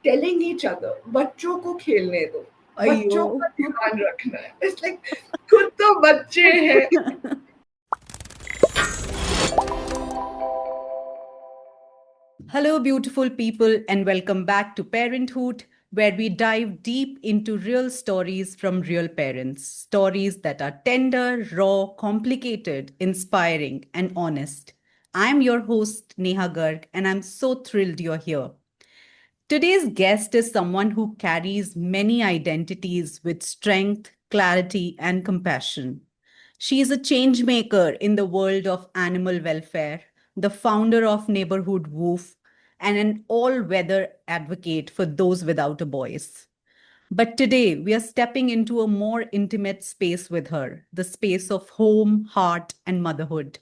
telling each other, बच्चों को खेलने दो, अयो. बच्चों का ध्यान रखना है. It's like खुद तो बच्चे हैं. Hello, beautiful people, and welcome back to Parenthoot, where we dive deep into real stories from real parents. Stories that are tender, raw, complicated, inspiring, and honest. I'm your host, Neha Garg, and I'm so thrilled you're here. Today's guest is someone who carries many identities with strength, clarity, and compassion. She is a change maker in the world of animal welfare, the founder of Neighborhood Woof, and an all weather advocate for those without a voice. But today, we are stepping into a more intimate space with her, the space of home, heart, and motherhood.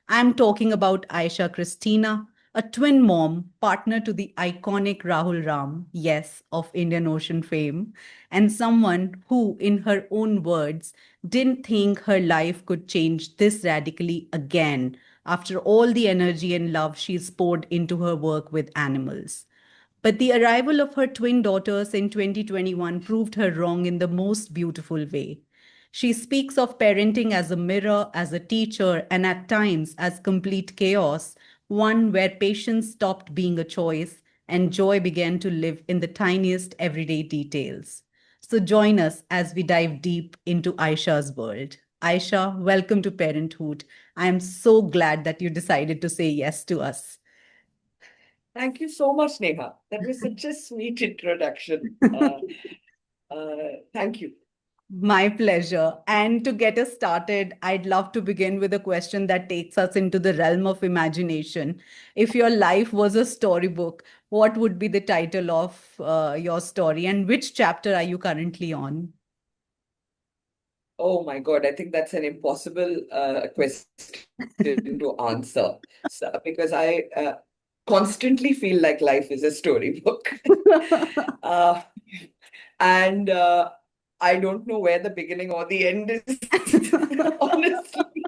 I'm talking about Ayesha Christina, a twin mom, partner to the iconic Rahul Ram, yes, of Indian Ocean fame, and someone who, in her own words, didn't think her life could change this radically again after all the energy and love she's poured into her work with animals. But the arrival of her twin daughters in 2021 proved her wrong in the most beautiful way. She speaks of parenting as a mirror, as a teacher, and at times as complete chaos, one where patience stopped being a choice and joy began to live in the tiniest everyday details. So join us as we dive deep into Aisha's world. Aisha, welcome to Parenthood. I am so glad that you decided to say yes to us. Thank you so much, Neha. That was such a sweet introduction. Thank you. My pleasure. And to get us started, I'd love to begin with a question that takes us into the realm of imagination. If your life was a storybook, what would be the title of your story, and which chapter are you currently on? Oh my God, I think that's an impossible question to answer. Because I constantly feel like life is a storybook. uh, and I don't know where the beginning or the end is, honestly.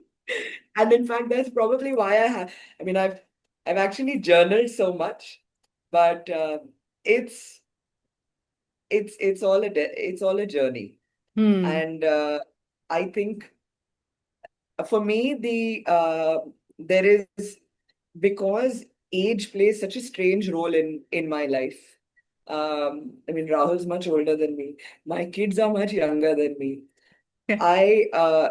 And in fact, that's probably why I mean, I've actually journaled so much, but it's it's all a journey. Hmm. And I think for me, there is, because age plays such a strange role in my life. I mean, Rahul's much older than me. My kids are much younger than me. I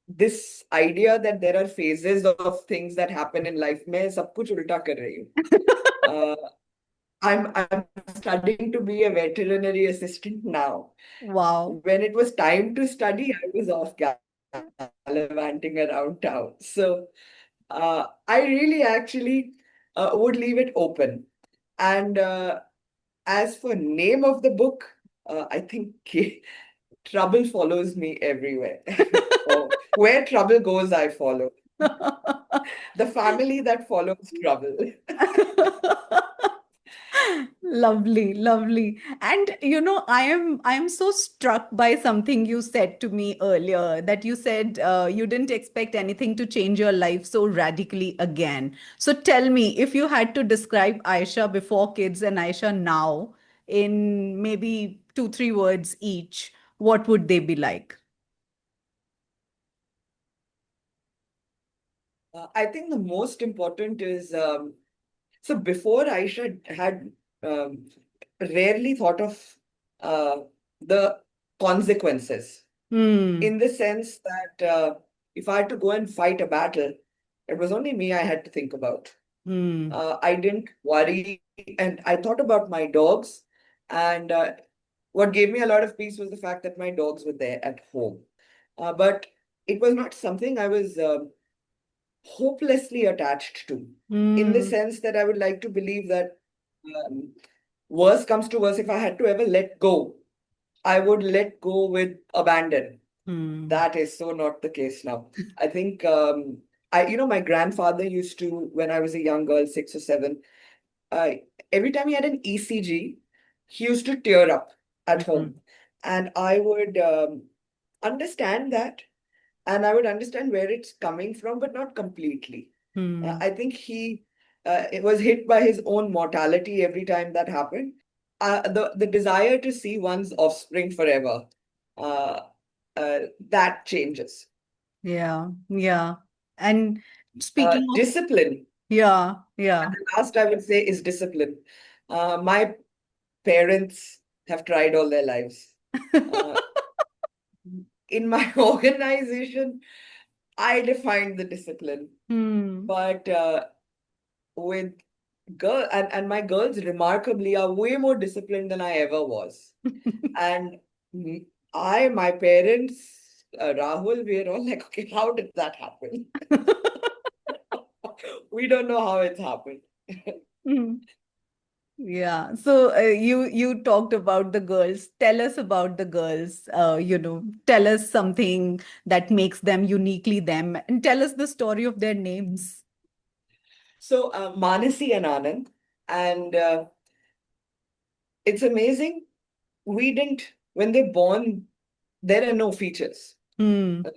This idea that there are phases of things that happen in life, मैं सब कुछ उल्टा कर रही हूँ. Uh, I'm studying to be a veterinary assistant now. Wow. When it was time to study, I was off gallivanting around town. So I really actually would leave it open. And as for name of the book, I think trouble follows me everywhere. Or where trouble goes, I follow. The family that follows trouble. Lovely, lovely. And I am so struck by something you said to me earlier, that you said you didn't expect anything to change your life so radically again. So tell me, if you had to describe Aisha before kids and Aisha now in maybe two, three words each, what would they be like? I think the most important is so before Aisha had um, rarely thought of uh, the consequences, Hmm. in the sense that if I had to go and fight a battle, it was only me I had to think about. Hmm. I didn't worry, and I thought about my dogs. And what gave me a lot of peace was the fact that my dogs were there at home. But it was not something I was hopelessly attached to, in the Hmm. sense that I would like to believe that um, worse comes to worse, if I had to ever let go, I would let go with abandon. Hmm. That is so not the case now. I think my grandfather used to, when I was a young girl, 6 or 7, uh, every time he had an ECG, he used to tear up at Hmm. home. And I would understand that, and I would understand where it's coming from, but not completely. Hmm. I think he it was hit by his own mortality every time that happened. the desire to see one's offspring forever, uh, that changes. Yeah, yeah. And speaking of, Discipline. yeah, yeah. And the last I would say is discipline. My parents have tried all their lives. Uh, in my organization, I defined the discipline, Hmm. but with and my girls remarkably are way more disciplined than I ever was. And my parents, Rahul, we're all like, okay, how did that happen? We don't know how it's happened. Hmm. Yeah. So you talked about the girls. Tell us about the girls. Tell us something that makes them uniquely them, and tell us the story of their names. So Manasi and Anand, and it's amazing. We didn't when they're born, there are no features. Hmm. Uh,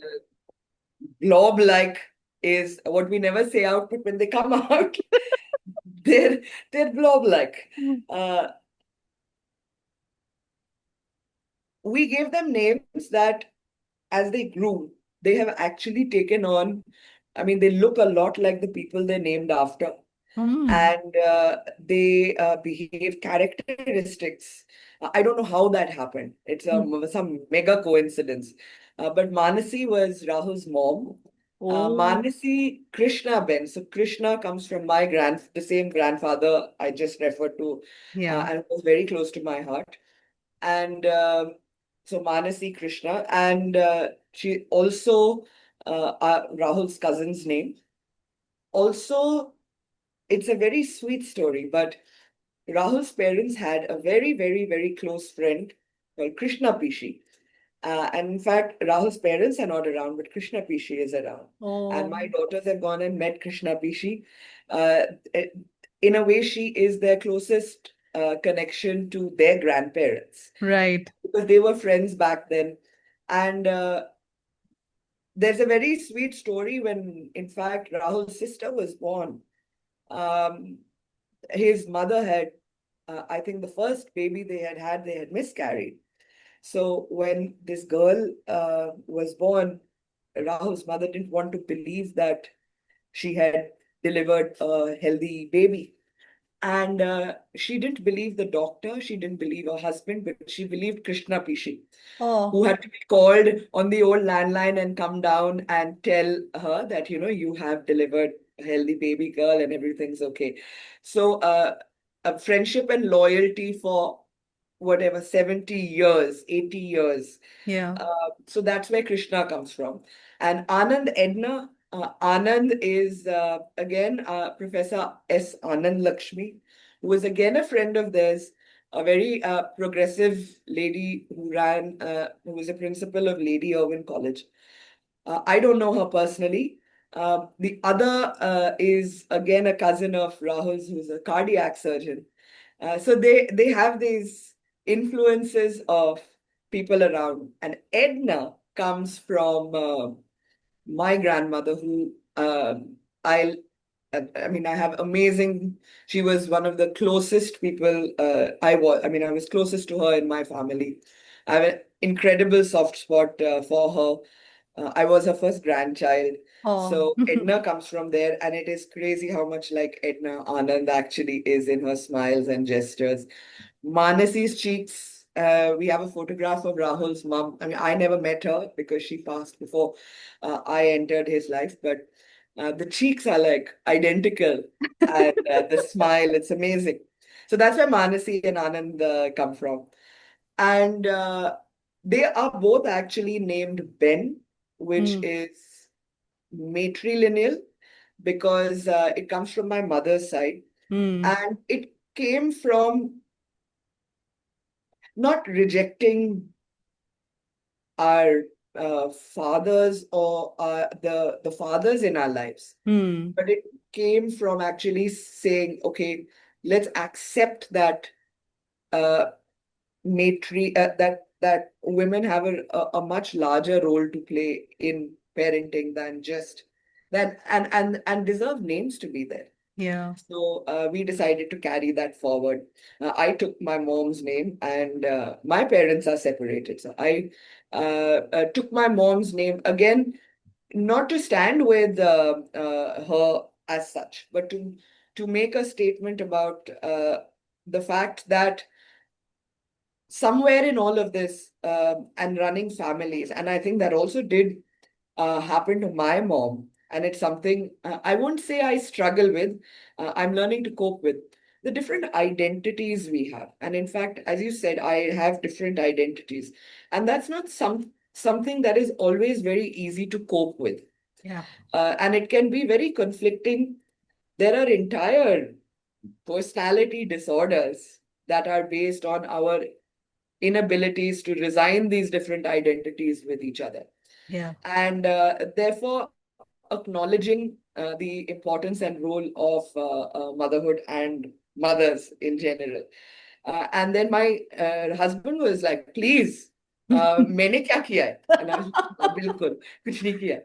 Blob-like is what we never say out, but when they come out, they're they're blob-like. Uh, we gave them names that, as they grew, they have actually taken on. I mean, they look a lot like the people they're named after, Hmm. and they behave characteristics. I don't know how that happened. It's some mega coincidence. But Manasi was Rahul's mom. Oh, Manasi Krishna Benn. So Krishna comes from the same grandfather I just referred to, yeah. and was very close to my heart. And so Manasi Krishna, and she also Rahul's cousin's name. Also, it's a very sweet story, but Rahul's parents had a very, very, very close friend called Krishna Pishi. And in fact, Rahul's parents are not around, but Krishna Pishi is around. And Oh, my daughters have gone and met Krishna Pishi. Uh, in a way, she is their closest connection to their grandparents right. because they were friends back then. And there's a very sweet story when, in fact, Rahul's sister was born. Um, his mother had, I think the first baby they had miscarried. So when this girl was born, Rahul's mother didn't want to believe that she had delivered a healthy baby. And she didn't believe the doctor, she didn't believe her husband, but she believed Krishna Pishi, Oh, who had to be called on the old landline and come down and tell her that, you have delivered a healthy baby girl and everything's okay. So, a friendship and loyalty for whatever, 70 years, 80 years. yeah. So that's where Krishna comes from. And Anand Edna, Anand is again Professor S. Anand Lakshmi, who is again a friend of theirs, a very progressive lady who was a principal of Lady Irwin College. I don't know her personally. The other is again a cousin of Rahul's, who's a cardiac surgeon. So they have these influences of people around. And Edna comes from my grandmother, who I mean, I have amazing. She was one of the closest people I mean, I was closest to her in my family. I have an incredible soft spot for her. I was her first grandchild. Oh, So Edna comes from there, and it is crazy how much like Edna Anand actually is in her smiles and gestures. Manasi's cheeks. We have a photograph of Rahul's mom. I mean, I never met her because she passed before I entered his life, but the cheeks are like identical, and the smile, it's amazing. So that's where Manasi and Anand come from. And they are both actually named Ben, which hmm, is matrilineal because it comes from my mother's side. hmm, And it came from not rejecting our fathers or the fathers in our lives, hmm, but it came from actually saying, okay, let's accept that uh, that women have a much larger role to play in parenting than just that, and deserve names to be there. Yeah. So we decided to carry that forward. I took my mom's name, and my parents are separated. So I took my mom's name again, not to stand with her as such, but to make a statement about the fact that somewhere in all of this and running families, and I think that also did happen to my mom, and it's something I won't say I struggle with. I'm learning to cope with the different identities we have, and in fact, as you said, I have different identities, and that's not something that is always very easy to cope with, Yeah. and it can be very conflicting. There are entire personality disorders that are based on our inabilities to resign these different identities with each other. Yeah. And therefore, acknowledging the importance and role of motherhood and mothers in general. And then my husband was like, please, मैंने क्या किया है? And I was like, "हाँ, बिल्कुल, कुछ नहीं किया."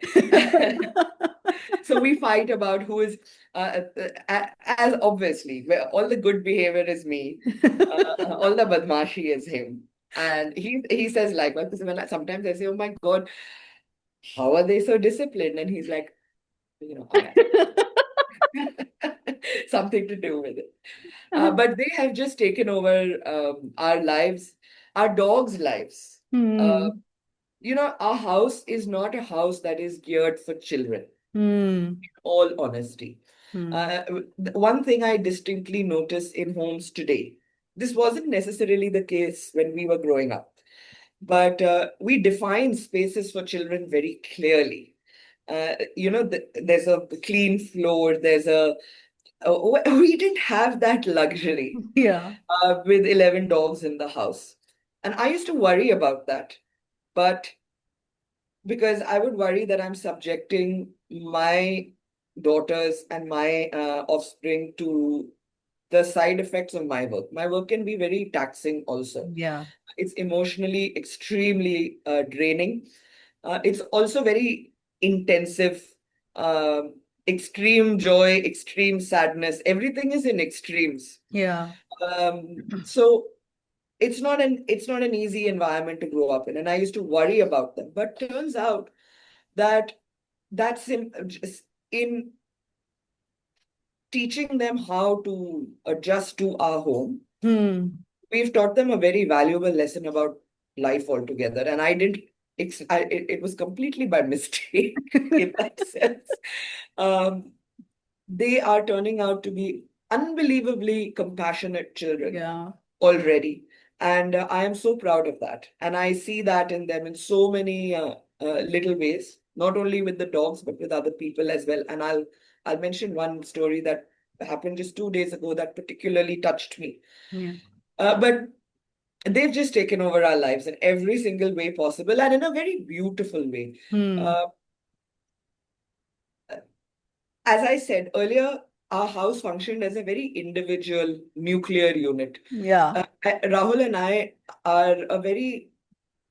So we fight about who is, as obviously, where all the good behavior is me, all the badmashi is him. And he says likewise, because sometimes I say, oh my God, how are they so disciplined? And he's like, I something to do with it. But they have just taken over our lives, our dogs' lives. Uh, Hmm. our house is not a house that is geared for children, Hmm. all honesty. Hmm. Uh, One thing I distinctly notice in homes today, this wasn't necessarily the case when we were growing up, but we define spaces for children very clearly. There's a clean floor, we didn't have that luxury Yeah. with 11 dogs in the house. And I used to worry about that. But because I would worry that I'm subjecting my daughters and my offspring to the side effects of my work. My work can be very taxing also. Yeah. It's emotionally extremely draining. It's also very intensive, um, extreme joy, extreme sadness. Everything is in extremes. Yeah. So it's not an easy environment to grow up in, and I used to worry about them. But turns out that that's just in teaching them how to adjust to our home. Hmm. We've taught them a very valuable lesson about life altogether, and I didn't. It was completely by mistake in that sense. Um, they are turning out to be unbelievably compassionate children Yeah. already. And I am so proud of that. And I see that in them in so many little ways, not only with the dogs, but with other people as well. And I'll mention one story that happened just 2 days ago that particularly touched me. Yeah. But they've just taken over our lives in every single way possible and in a very beautiful way. Hmm. Uh, as I said earlier, our house functioned as a very individual nuclear unit. Yeah. Rahul and I are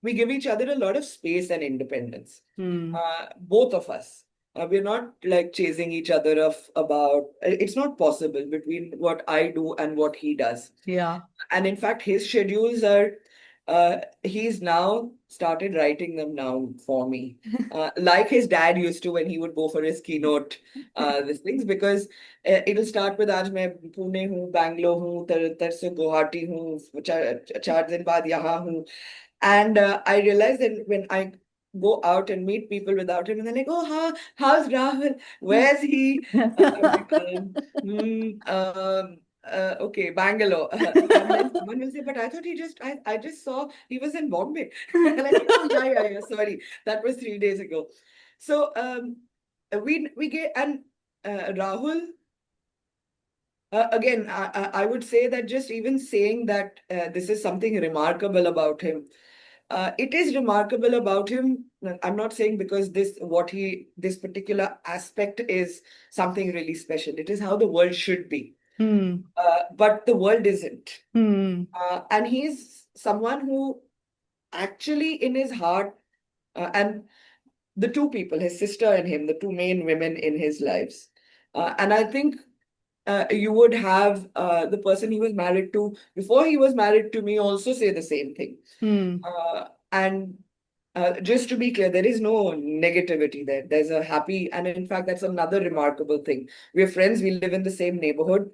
we give each other a lot of space and independence. Hmm. Both of us. We're not like chasing each other about, it's not possible between what I do and what he does. Yeah. And in fact, his schedules are, he's now started writing them down for me. Like his dad used to when he would go for his keynote, these things, because it'll start with आज मैं पुणे हूँ, बैंगलोर हूँ, तर से गुवाहाटी हूँ, चार दिन बाद यहाँ हूँ. And I realized that when I go out and meet people without him, and they're like, oh, how's Rahul? Where's he? I'm like, okay, Bangalore. And then someone will say, but I thought I just saw he was in Bombay. And I'm like, oh, yeah, sorry. That was 3 days ago. So we get, and Rahul, again, I would say that just even saying that this is something remarkable about him. It is remarkable about him. I'm not saying because this particular aspect is something really special. It is how the world should be. Hmm. But the world isn't. Hmm. And he's someone who actually in his heart, and the two people, his sister and him, the two main women in his lives. And I think you would have the person he was married to before he was married to me also say the same thing. Hmm. And just to be clear, there is no negativity there. There's a happy, and in fact, that's another remarkable thing. We're friends, we live in the same neighborhood.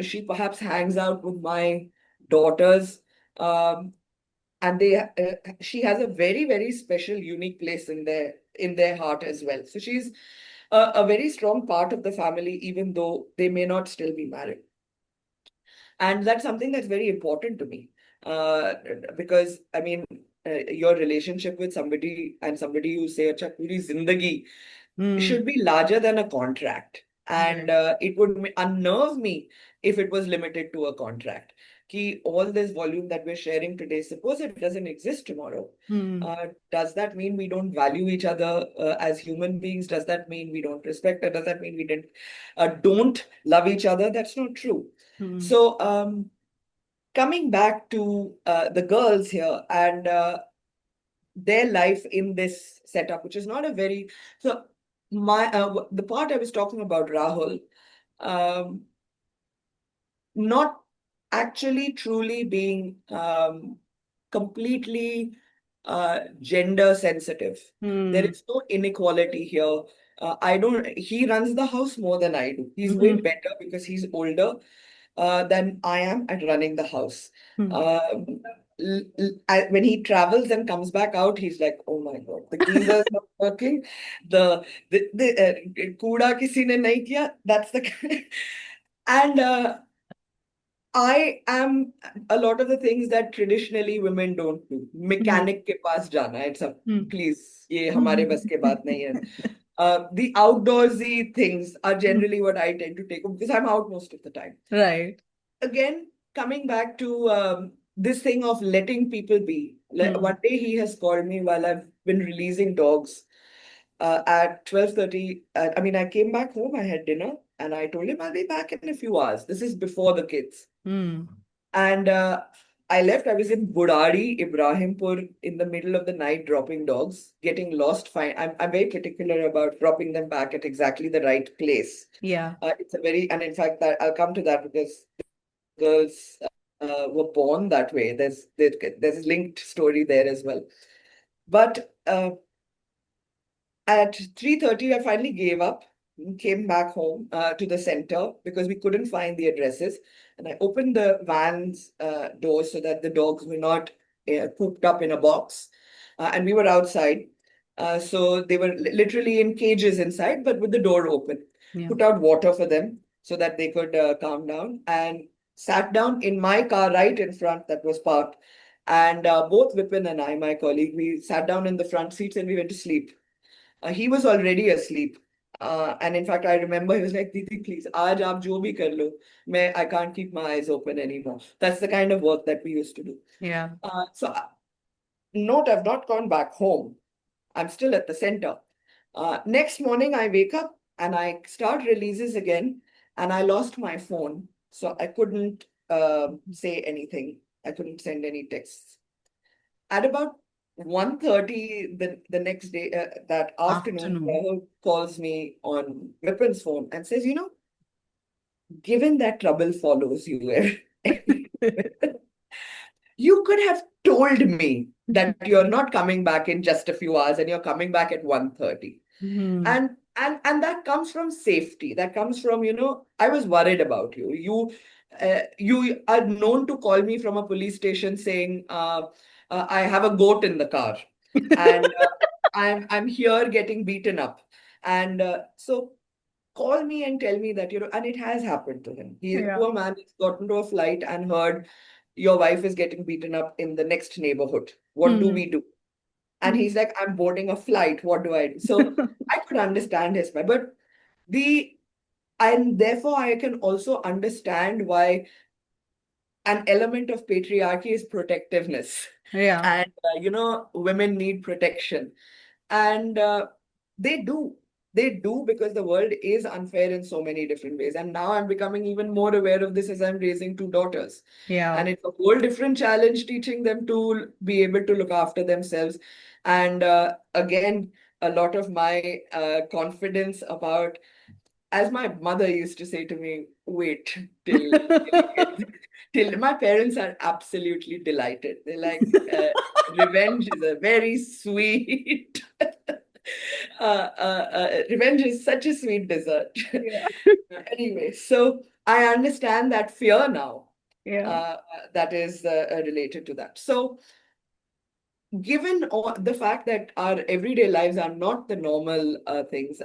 She perhaps hangs out with my daughters, um, and she has a very, very special, unique place in their heart as well. So she's a very strong part of the family, even though they may not still be married. And that's something that's very important to me. uh, because I mean, your relationship with somebody and somebody you say acha puri zindagi Hmm. should be larger than a contract. And Right. it would unnerve me if it was limited to a contract. Ki all this volume that we're sharing today, suppose it doesn't exist tomorrow. Hmm. Does that mean we don't value each other as human beings? Does that mean we don't respect her? Does that mean we don't love each other? That's not true. Hmm. So, coming back to the girls here and their life in this setup, which is not a very so my the part I was talking about, Rahul, um, not actually truly being completely gender sensitive. There Hmm. is no inequality here. I don't, he runs the house more than I do. He's way Hmm. better because he's older than I am at running the house. Hmm. Um, when he travels and comes back out, he's like, "Oh my God, the geezer's not working. The kooda kisi ne nahi kiya." That's the kind. And I am a lot of the things that traditionally women don't do. Hmm. Mechanic ke paas jana. It's a Hmm. please. ये हमारे Hmm. बस के बात नहीं है. The outdoorsy things are Hmm. generally what I tend to take up because I'm out most of the time. Right. Again, coming back to this thing of letting people be. Hmm. One day he has called me while I've been releasing dogs at 12:30. I mean, I came back home, I had dinner, and I told him I'll be back in a few hours. This is before the kids. Hmm. And I left. I was in Budari, Ibrahimpur, in the middle of the night dropping dogs, getting lost. Fine. I'm very particular about dropping them back at exactly the right place. Yeah. It's a very, and in fact, that I'll come to that because the girls were born that way. There's a linked story there as well. But at 3:30, I finally gave up, came back home to the center because we couldn't find the addresses. And I opened the van's door so that the dogs were not cooped up in a box. And we were outside. So they were literally in cages inside, but with the door open. Yeah. Put out water for them so that they could calm down and sat down in my car right in front that was parked. And both Vipin and I, my colleague, we sat down in the front seats and we went to sleep. He was already asleep. And in fact, I remember he was like, Didi, please, aaj aap jo bhi kar lo. I can't keep my eyes open anymore. That's the kind of work that we used to do. Yeah. Note, I've not gone back home. I'm still at the center. Next morning, I wake up and I start releases again, and I lost my phone. So I couldn't say anything. I couldn't send any texts. At about 1:30 the next day, that afternoon, Afternoon. Rahul calls me on Vipin's phone and says, given that trouble follows you everywhere, you could have told me that you're not coming back in just a few hours and you're coming back at 1:30. Hmm. And that comes from safety. That comes from, I was worried about you. You are known to call me from a police station saying, I have a goat in the car, and I'm here getting beaten up. And so call me and tell me that, and it has happened to him. Yeah. Poor man has gotten to a flight and heard your wife is getting beaten up in the next neighborhood. What do Hmm. we do? And he's like, I'm boarding a flight. What do I do? So I could understand his mind, but the and therefore I can also understand why an element of patriarchy is protectiveness. Yeah. And women need protection. And they do. They do because the world is unfair in so many different ways. And now I'm becoming even more aware of this as I'm raising two daughters. Yeah. And it's a whole different challenge teaching them to be able to look after themselves. And again, a lot of my confidence about as my mother used to say to me, wait till my parents are absolutely delighted. They're like, revenge is a very sweet, revenge is such a sweet dessert. Yeah. Anyway, so I understand that fear now, Yeah. that is related to that. So, given all the fact that our everyday lives are not the normal things,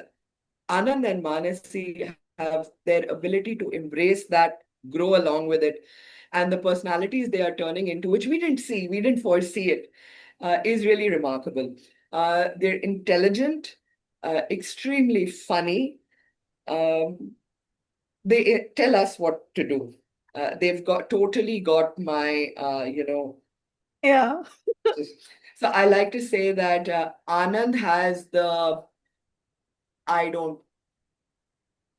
Anand and Manasi have their ability to embrace that, grow along with it, and the personalities they are turning into, which we didn't see, we didn't foresee it, is really remarkable. They're intelligent, extremely funny. Um, they tell us what to do. They've got totally got my, Yeah. so I like to say that Anand has the I don't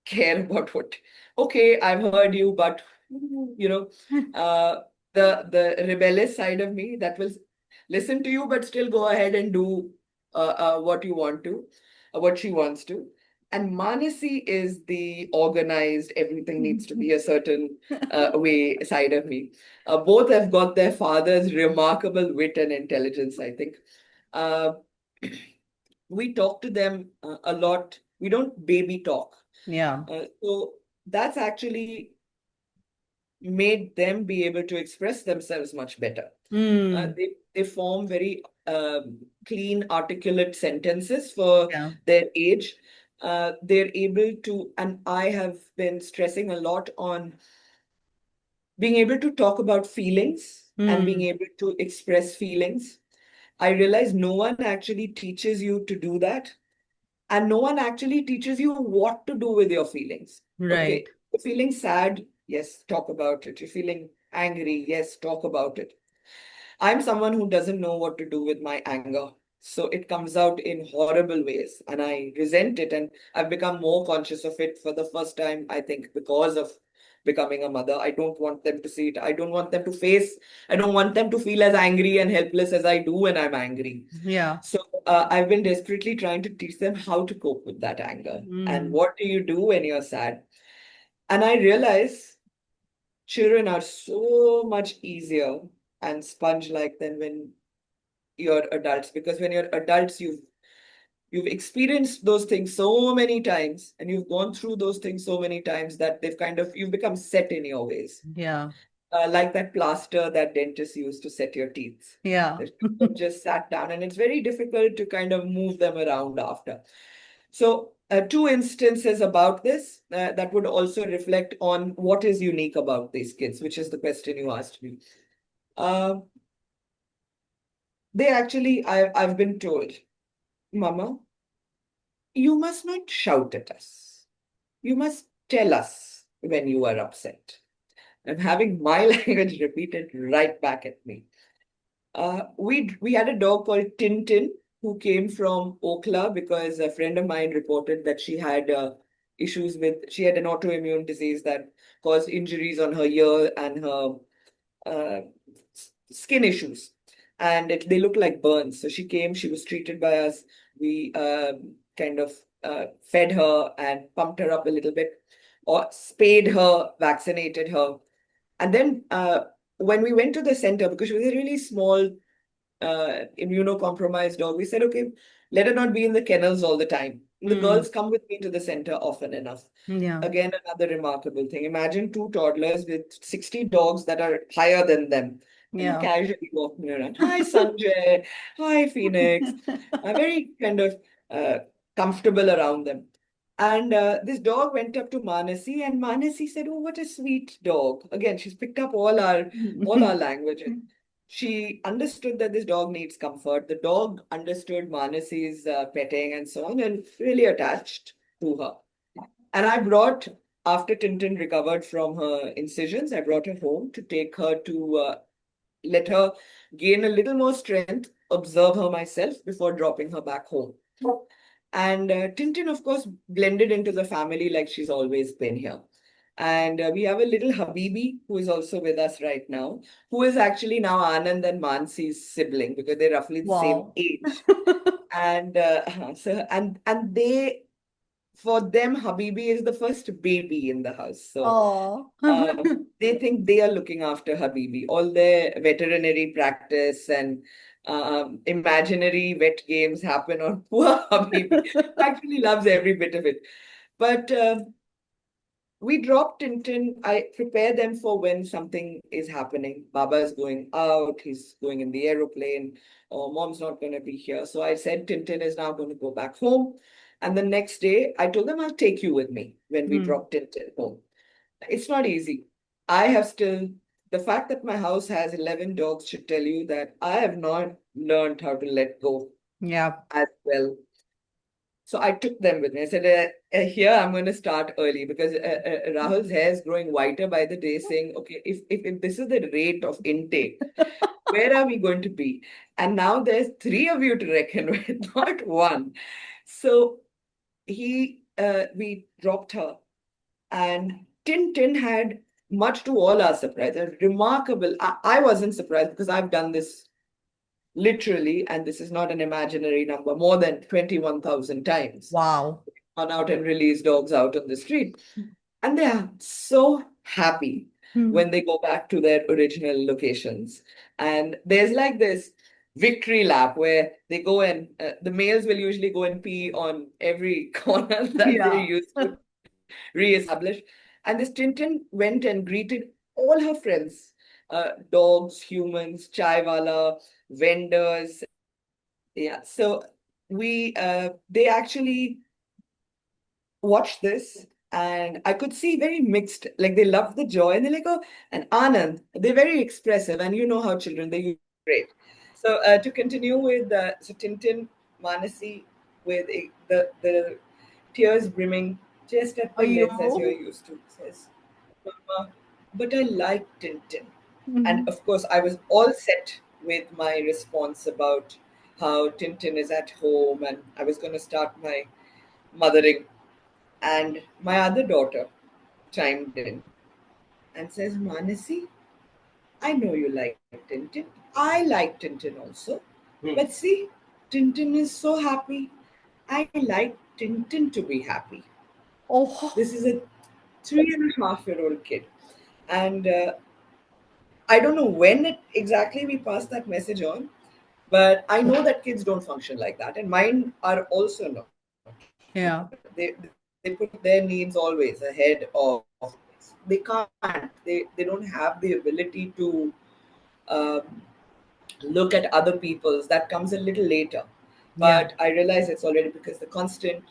care about what. Okay, I've heard you, but you know, uh, the rebellious side of me that will listen to you, but still go ahead and do what you want to, what she wants to. And Manasi is the organized, everything needs to be a certain way side of me. Both have got their father's remarkable wit and intelligence, I think. Uh, we talk to them a lot. We don't baby talk. Yeah. So that's actually made them be able to express themselves much better. Mm. They form very clean, articulate sentences for Yeah. their age. They're able to, and I have been stressing a lot on being able to talk about feelings and being Mm. able to express feelings. I realize no one actually teaches you to do that. And no one actually teaches you what to do with your feelings. Right. Okay, you're feeling sad, yes, talk about it. You're feeling angry, yes, talk about it. I'm someone who doesn't know what to do with my anger. So it comes out in horrible ways and I resent it. And I've become more conscious of it for the first time, I think, because of becoming a mother. I don't want them to see it. I don't want them to face, I don't want them to feel as angry and helpless as I do when I'm angry. Yeah. So I've been desperately trying to teach them how to cope with that anger. And Mm. what do you do when you're sad? And I realize children are so much easier and sponge-like than when you're adults. Because when you're adults, you've experienced those things so many times and you've gone through those things so many times that they've kind of you've become set in your ways. Yeah. Like that plaster that dentists use to set your teeth. Yeah. They're just sat down, and it's very difficult to kind of move them around after. So, two instances about this that would also reflect on what is unique about these kids, which is the question you asked me. Uh, they actually, I've been told, Mama, you must not shout at us. You must tell us when you are upset. I'm having my language repeated right back at me. We had a dog called Tintin who came from Okla because a friend of mine reported that she had issues with she had an autoimmune disease that caused injuries on her ear and her uh, skin issues, and they looked like burns. So she came. She was treated by us. We kind of fed her and pumped her up a little bit, or spayed her, vaccinated her, and then when we went to the center because she was a really small immunocompromised dog, we said, okay, let her not be in the kennels all the time. The Mm. girls come with me to the center often enough. Yeah. Again, another remarkable thing. Imagine two toddlers with 60 dogs that are higher than them and Yeah. casually walking around. Hi, Sanjay. Hi, Phoenix. Very kind of uh, comfortable around them. And this dog went up to Manasi, and Manasi said, "Oh, what a sweet dog." Again, she's picked up all our language. She understood that this dog needs comfort. The dog understood Manasi's petting and so on, and really attached to her. And I brought, after Tintin recovered from her incisions, I brought her home to take her to let her gain a little more strength, observe her myself before dropping her back home. And Tintin, of course, blended into the family like she's always been here. And we have a little Habibi who is also with us right now, who is actually now Anand and Mansi's sibling because they're roughly the same Wow. age. And so and they for them, Habibi is the first baby in the house. So Oh. they think they are looking after Habibi. All their veterinary practice and imaginary vet games happen on poor Habibi. Actually loves every bit of it. But we drop Tintin. I prepare them for when something is happening. Baba is going out, he's going in the aeroplane, or mom's not going to be here. So I said Tintin is now going to go back home. And the next day, I told them I'll take you with me when we Hmm. drop Tintin home. It's not easy. I have still, the fact that my house has 11 dogs should tell you that I have not learned how to let go Yeah. as well. So I took them with me. I said, here I'm going to start early because Rahul's hair is growing whiter by the day, saying, okay, if this is the rate of intake, where are we going to be? And now there's three of you to reckon with, not one. So we dropped her, and Tintin had, much to all our surprise, a remarkable. I wasn't surprised because I've done this literally, and this is not an imaginary number, more than 21,000 times. Wow. Gone out and released dogs out on the street. And they are so happy Hmm. when they go back to their original locations. And there's like this victory lap where they go and the males will usually go and pee on every corner that they're Yeah. used to reestablish. And this Tintin went and greeted all her friends, dogs, humans, chaiwala, vendors. Yeah. So they actually watched this, and I could see very mixed, like they love the joy and they're like, oh, and Anand, they're very expressive, and you know how children, they use great. So to continue with so Tintin, Manasi, with the tears brimming just at the lids as you're Ayo. used to, says, Mama, but I like Tintin. And Mhm. of course, I was all set with my response about how Tintin is at home, and I was going to start my mothering. And my other daughter chimed in and says, Manasi, I know you like Tintin. I like Tintin also. But see, Tintin is so happy. I like Tintin to be happy. Oh. This is a 3.5-year-old kid. And I don't know when exactly we passed that message on, but I know that kids don't function like that. And mine are also not. Yeah. They put their needs always ahead of this. They can't. They don't have the ability to um, look at other people's. That comes a little later. Yeah. But I realize it's already because the constant,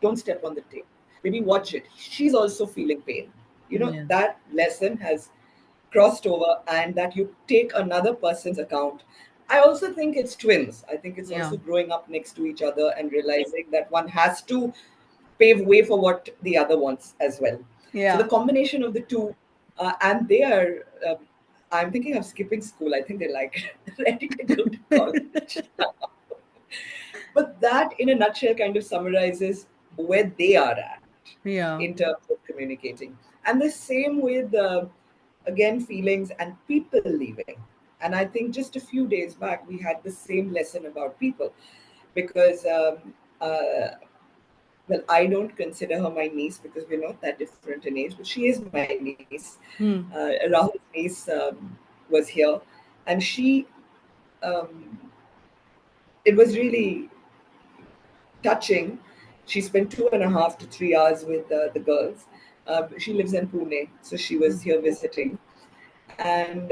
don't step on the tape. Maybe watch it. She's also feeling pain. Yeah. That lesson has crossed over, and that you take another person's account. I also think it's twins. I think it's Yeah. also growing up next to each other and realizing that one has to pave way for what the other wants as well. So the Yeah. combination of the two, and they are. I'm thinking of skipping school. I think they're like ready to go to college. But that, in a nutshell, kind of summarizes where they are at Yeah. in terms of communicating. And the same with, again, feelings and people leaving. And I think just a few days back, we had the same lesson about people because, well, I don't consider her my niece because we're not that different in age, but she is my niece. Hmm. Rahul's niece was here, and um, it was really touching. She spent 2.5 to 3 hours with the girls. She lives in Pune, so she was here visiting. And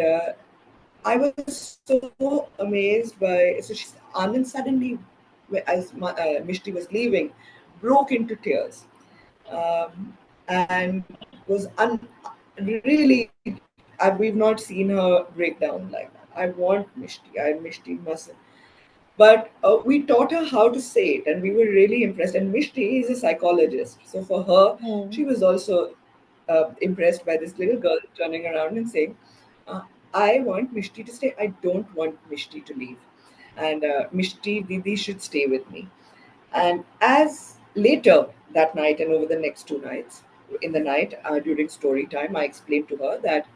I was so amazed by. So Anand suddenly, Mishti was leaving, broke into tears, and was really. We've not seen her break down like that. I want Mishti. Mishti mustn't. But we taught her how to say it, and we were really impressed. And Mishti is a psychologist, so for her, Oh. she was also impressed by this little girl turning around and saying, uh, "I want Mishti to stay. I don't want Mishti to leave, and Mishti Didi should stay with me." And as later that night and over the next 2 nights, in the night during story time, I explained to her that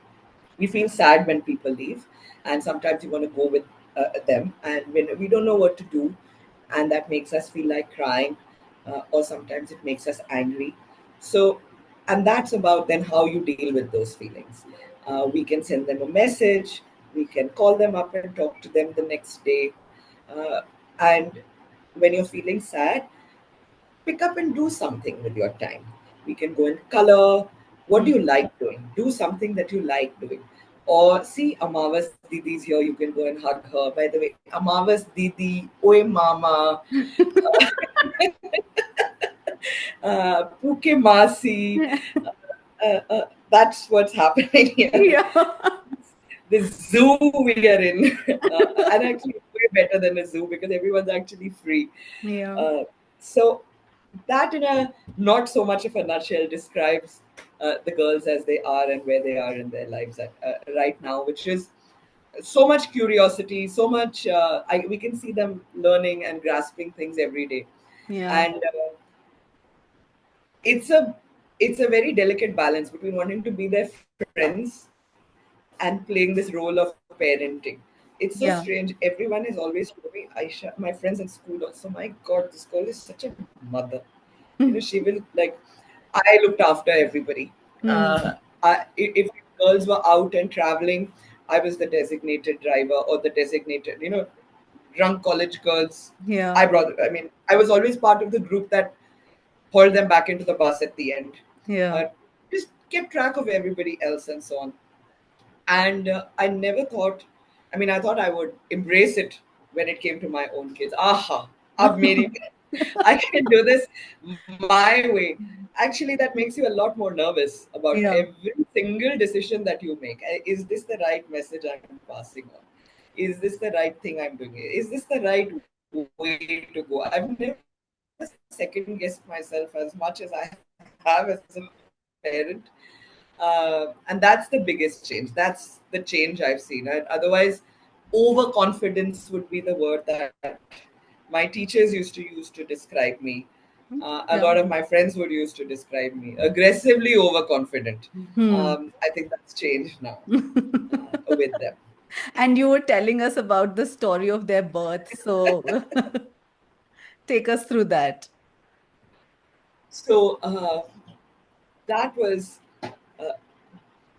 we feel sad when people leave, and sometimes we want to go with them, and when we don't know what to do, and that makes us feel like crying. or sometimes it makes us angry. So, and that's about then how you deal with those feelings. We can send them a message, we can call them up and talk to them the next day. And when you're feeling sad, pick up and do something with your time. We can go and color. What do you like doing? Do something that you like doing. Or see Amavas Didi's here, you can go and hug her. By the way, Amavas Didi, Oe Mama, Puke Masi. That's what's happening here. Yeah. The zoo we are in. And actually, it's way better than a zoo because everyone's actually free. Yeah. Uh, so, that in a not so much of a nutshell describes the girls as they are and where they are in their lives right now, which is so much curiosity, so much. We can see them learning and grasping things every day, Yeah. and it's a very delicate balance between wanting to be their friends and playing this role of parenting. It's so strange. Yeah. Everyone is always telling me, Aisha, my friends in school also, my God, this girl is such a mother. She will like, I looked after everybody. Uh, Hmm. if girls were out and traveling, I was the designated driver or the designated, drunk college girls. Yeah. I mean, I was always part of the group that hauled them back into the bus at the end. Yeah. Uh, just kept track of everybody else and so on. And I never thought, I mean, I thought I would embrace it when it came to my own kids. Aha, Ab meri, I can do this my way. Actually, that makes you a lot more nervous about Yeah. every single decision that you make. Is this the right message I'm passing on? Is this the right thing I'm doing? Is this the right way to go? I've never second guessed myself as much as I have as a parent. And that's the biggest change. That's the change I've seen. And otherwise, overconfidence would be the word that my teachers used to use to describe me. A lot of my friends would use to describe me. Yeah. Aggressively overconfident. I think that's changed now Hmm. with them. And you were telling us about the story of their birth. So take us through that. So that was uh,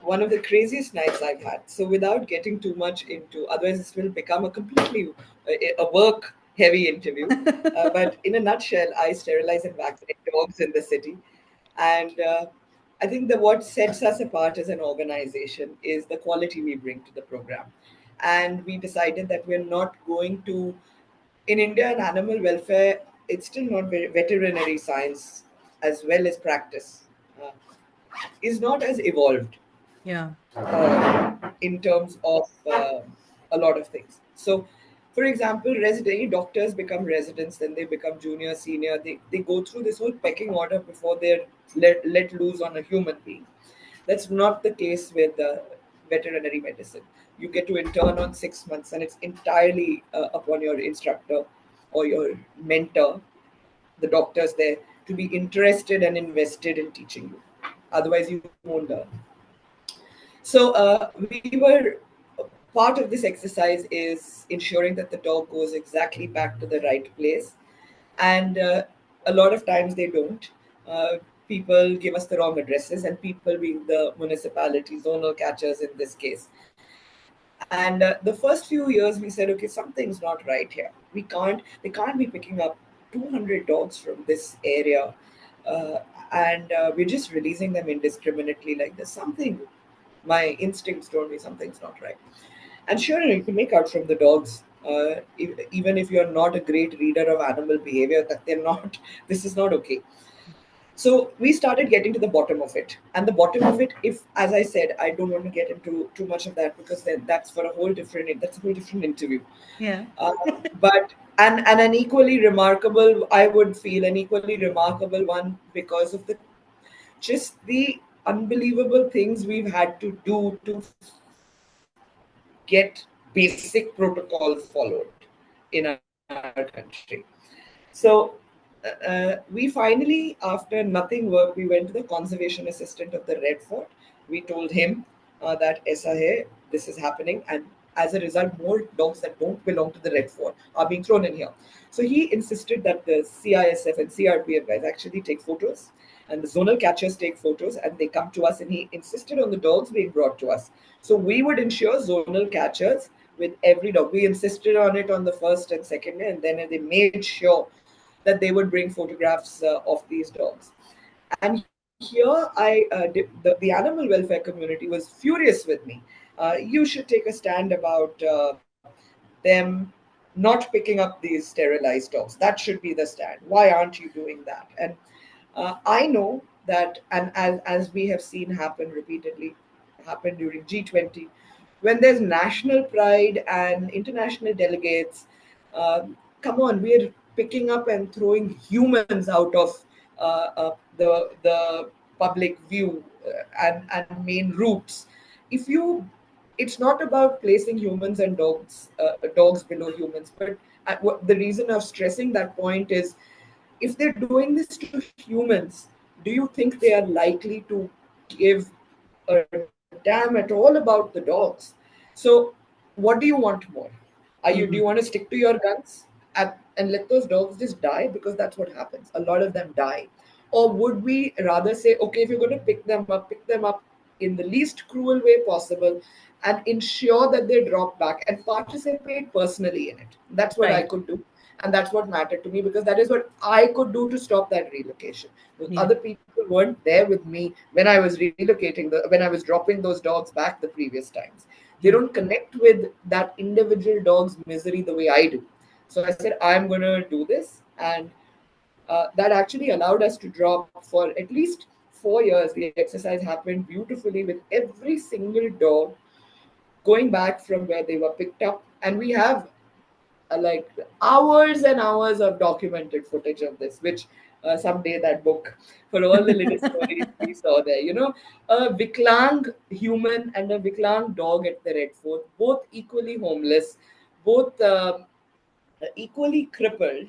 one of the craziest nights I've had. So without getting too much into, otherwise this will become a completely a work heavy interview. But in a nutshell, I sterilize and vaccinate dogs in the city, and I think that what sets us apart as an organization is the quality we bring to the program. And we decided that we're not going to, in India, in animal welfare, it's still not very veterinary science as well as practice uh, is not as evolved Yeah. in terms of a lot of things. So, for example, resident doctors become residents, then they become junior, senior. They go through this whole pecking order before they're let loose on a human being. That's not the case with veterinary medicine. You get to intern on 6 months, and it's entirely upon your instructor or your mentor, the doctors there, to be interested and invested in teaching you. Otherwise, you won't learn. So we were part of this exercise is ensuring that the dog goes exactly back to the right place, and a lot of times they don't. People give us the wrong addresses, and people being the municipality zonal catchers in this case. And the first few years we said, okay, something's not right here. They can't be picking up 200 dogs from this area, uh, and we're just releasing them indiscriminately like this. Something, my instincts told me something's not right. And sure enough, you can make out from the dogs, even if you're not a great reader of animal behavior, that they're not, this is not okay. So we started getting to the bottom of it. And the bottom of it, if, as I said, I don't want to get into too much of that because then that's a whole different interview. Yeah. Uh, but and an equally remarkable, I would feel an equally remarkable one because of the just the unbelievable things we've had to do to get basic protocols followed in our country. So we finally, after nothing worked, we went to the conservation assistant of the Red Fort. We told him that aisa hai, this is happening, and as a result, more dogs that don't belong to the Red Fort are being thrown in here. So he insisted that the CISF and CRPF guys actually take photos, and the zonal catchers take photos, and they come to us. And he insisted on the dogs being brought to us. So we would ensure zonal catchers with every dog. We insisted on it on the first and second day, and then they made sure that they would bring photographs of these dogs. And here, the animal welfare community was furious with me. You should take a stand about them not picking up these sterilized dogs. That should be the stand. Why aren't you doing that? And I know that, and as we have seen happen repeatedly, happen during G20, when there's national pride and international delegates, come on, we're picking up and throwing humans out of the public view and main routes. If you, it's not about placing humans and dogs below humans, but the reason of stressing that point is, if they're doing this to humans, do you think they are likely to give a damn at all about the dogs? So, what do you want more? Do you want Mm-hmm. to stick to your guns and let those dogs just die, because that's what happens? A lot of them die. Or would we rather say, okay, if you're going to pick them up in the least cruel way possible, and ensure that they drop back and participate personally in it? That's what I Right. could do. And that's what mattered to me, because that is what I could do to stop that relocation. Those Yeah. other people weren't there with me when I was when I was dropping those dogs back the previous times. They Yeah. don't connect with that individual dog's misery the way I do. So I said, I'm going to do this. And that actually allowed us to drop for at least 4 years. The exercise happened beautifully with every single dog going back from where they were picked up. And we have like hours and hours of documented footage of this, which someday that book for all the little stories we saw there. A Viklang human and a Viklang dog at the Red Fort, both equally homeless, both equally crippled,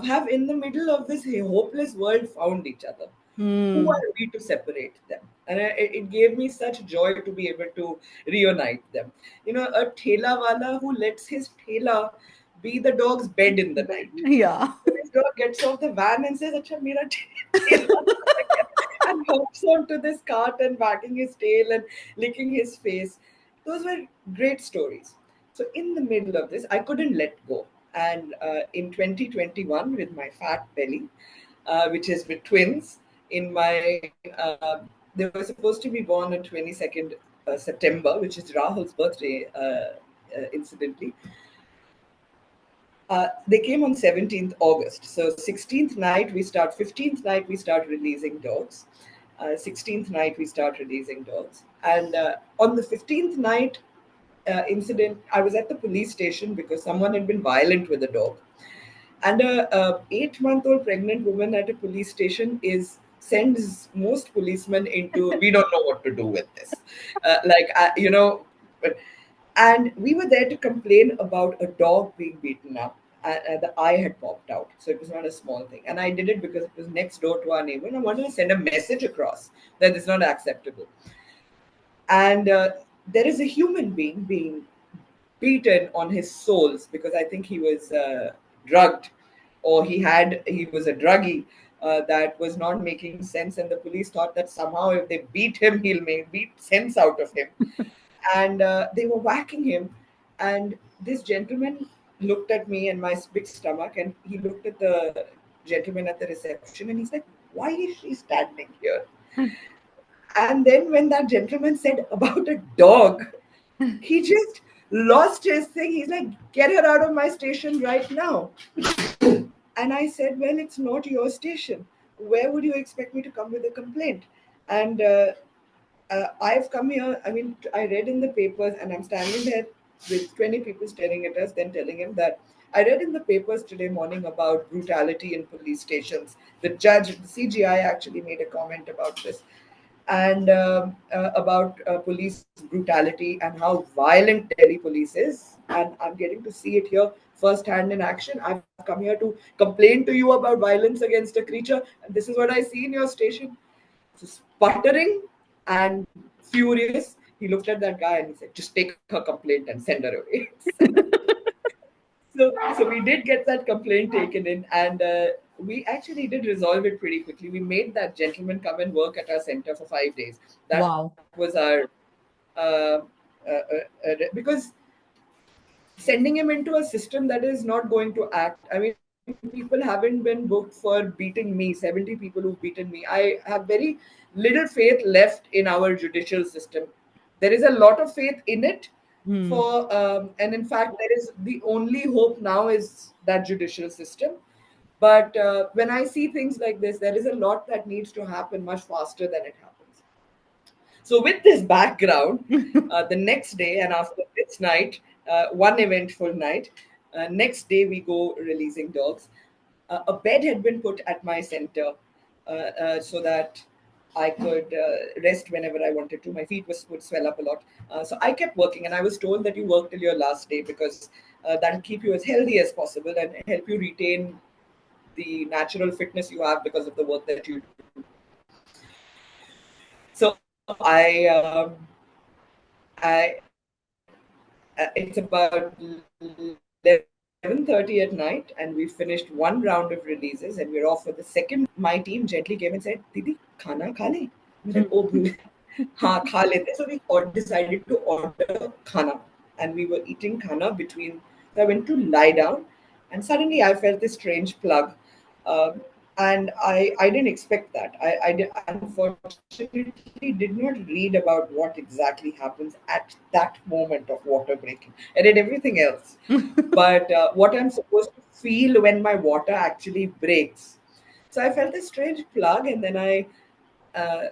have in the middle of this hopeless world found each other. Who Hmm. are we to separate them? And it gave me such joy to be able to reunite them. A thela wala who lets his thela be the dog's bed in the night. Yeah. So this dog gets off the van and says, "Acha, mera thela," and hops onto this cart and wagging his tail and licking his face. Those were great stories. So in the middle of this, I couldn't let go. And in 2021, with my fat belly, which is with twins, in my they were supposed to be born on 22nd September, which is Rahul's birthday, incidentally. They came on 17th August. So 16th night we start, 15th night we start releasing dogs. 16th night we start releasing dogs. And on the 15th night incident, I was at the police station because someone had been violent with a dog. And a 8-month-old pregnant woman at a police station is sends most policemen into, we don't know what to do with this. But and we were there to complain about a dog being beaten up. The eye had popped out. So it was not a small thing. And I did it because it was next door to our neighbor. And I wanted to send a message across that it's not acceptable. And there is a human being beaten on his soles because I think he was drugged, or he was a druggie that was not making sense. And the police thought that somehow if they beat him, he'll make beat sense out of him. And they were whacking him. And this gentleman looked at me and my big stomach, and he looked at the gentleman at the reception, and he's like, "Why is she standing here?" And then when that gentleman said about a dog, he just lost his thing. He's like, "Get her out of my station right now." And I said, "Well, it's not your station. Where would you expect me to come with a complaint?" And I've come here. I mean, I read in the papers, and I'm standing there with 20 people staring at us, then telling him that I read in the papers today morning about brutality in police stations. The judge, the CGI, actually made a comment about this, and about police brutality and how violent Delhi police is. And I'm getting to see it here firsthand in action. I've come here to complain to you about violence against a creature, and this is what I see in your station. So sputtering and furious, he looked at that guy and he said, "Just take her complaint and send her away." So we did get that complaint taken in, and we actually did resolve it pretty quickly. We made that gentleman come and work at our center for 5 days. That was Wow. our because sending him into a system that is not going to act. I mean, people haven't been booked for beating me, 70 people who've beaten me. I have very little faith left in our judicial system. There is a lot of faith in it Hmm. and in fact, there is the only hope now is that judicial system. But when I see things like this, there is a lot that needs to happen much faster than it happens. So, with this background, the next day and after this night, one eventful night, next day we go releasing dogs. A bed had been put at my center so that I could rest whenever I wanted to. My feet would swell up a lot. So I kept working, and I was told that you work till your last day because that'll keep you as healthy as possible and help you retain the natural fitness you have because of the work that you do. So it's about 11:30 at night, and we finished one round of releases, and we're off for the second. My team gently came and said, "Didi, khana kha le?" I said, "Oh, bhul, हाँ खा लेते." So we decided to order khana, and we were eating khana between. So I went to lie down, and suddenly I felt this strange plug, um, and I didn't expect that. I unfortunately did not read about what exactly happens at that moment of water breaking. I did everything else, but what I'm supposed to feel when my water actually breaks. So I felt this strange plug, and then I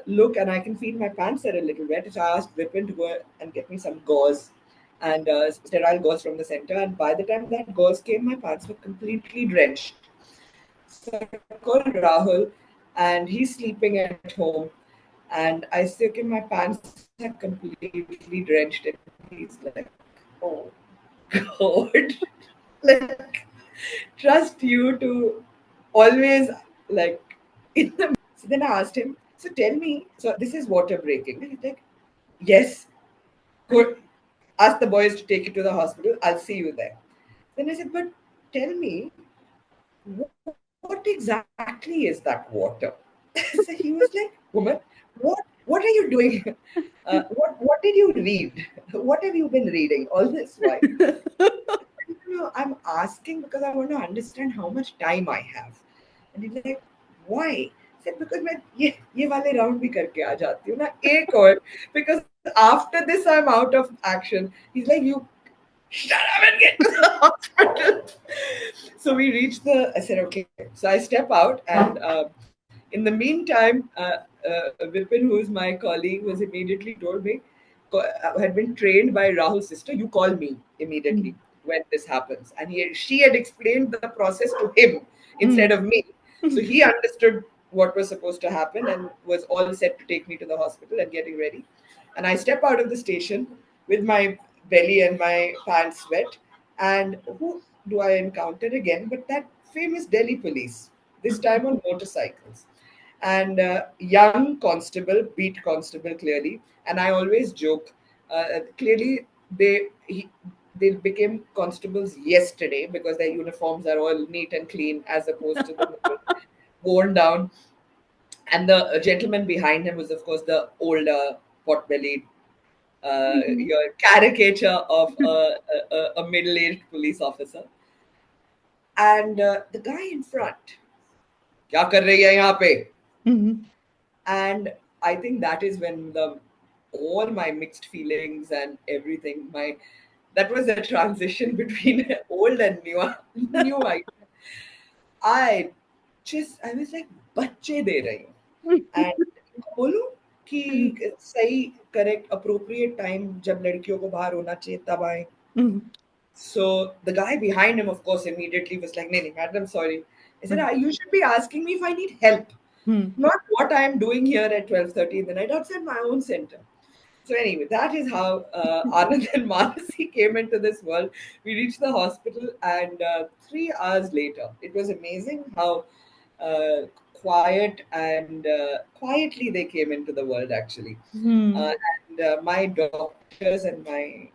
look and I can feel my pants are a little wet. So I asked Vipin to go and get me some gauze and sterile gauze from the center. And by the time that gauze came, my pants were completely drenched. So I called Rahul, and he's sleeping at home. And I say, "Okay, my pants are completely drenched." And he's like, "Oh, God." Like, trust you to always, like, in the middle of this. So then I asked him, "So tell me, so this is water breaking?" And he's like, "Yes." Good. Ask the boys to take it to the hospital. I'll see you there. Then I said, "But tell me, what exactly is that water?" So he was like, "Woman, what are you doing? What did you read? What have you been reading all this while?" No, I'm asking because I want to understand how much time I have. And he's like, "Why?" I said, "Because मैं ये वाले round भी करके आ जाती हूँ ना एक और because after this I'm out of action." He's like, "You shut up and get to the hospital." So we reached the. I said, "Okay." So I step out, and in the meantime, Vipin, who is my colleague, was immediately told me, had been trained by Rahul's sister. You call me immediately when this happens, and she had explained the process to him instead of me. So he understood what was supposed to happen and was all set to take me to the hospital and getting ready. And I step out of the station with my belly and my pants wet. And who do I encounter again but that famous Delhi police, this time on motorcycles. And young constable, beat constable clearly. And I always joke, clearly they became constables yesterday because their uniforms are all neat and clean as opposed to the worn down. And the gentleman behind him was, of course, the older, pot-bellied, your caricature of a middle-aged police officer. And the guy in front, क्या कर रही है यहाँ पे? And I think that is when the all my mixed feelings and everything, my that was the transition between old and new. I I was like बच्चे दे रही हूँ. And इनको बोलूं कि सही करेक्ट अप्रोप्रिएट टाइम जब लड़कियों को बाहर होना चाहिए तब आए. So the guy behind him, of course, immediately was like, "Nee, nee, madam, sorry." I said, "You should be asking me if I need help, not what I am doing here at 12:30 in the night outside my own center." So anyway, that is how Anand and Manasi came into this world. We reached the hospital, and 3 hours later, it was amazing how uh, quiet, and quietly they came into the world actually. Hmm. And my doctors and my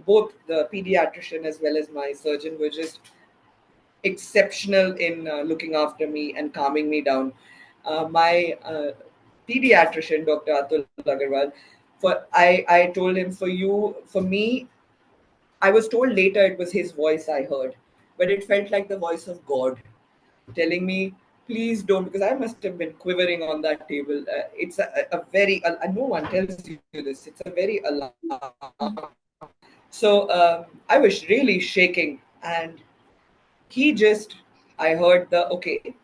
both the pediatrician as well as my surgeon were just exceptional in looking after me and calming me down. My pediatrician, Dr. Atul Agarwal, I told him, for me, I was told later it was his voice I heard, but it felt like the voice of God telling me, please don't, because I must have been quivering on that table. It's a very, no one tells you this, it's a very alarming thing. So I was really shaking, and he just, I heard the, okay,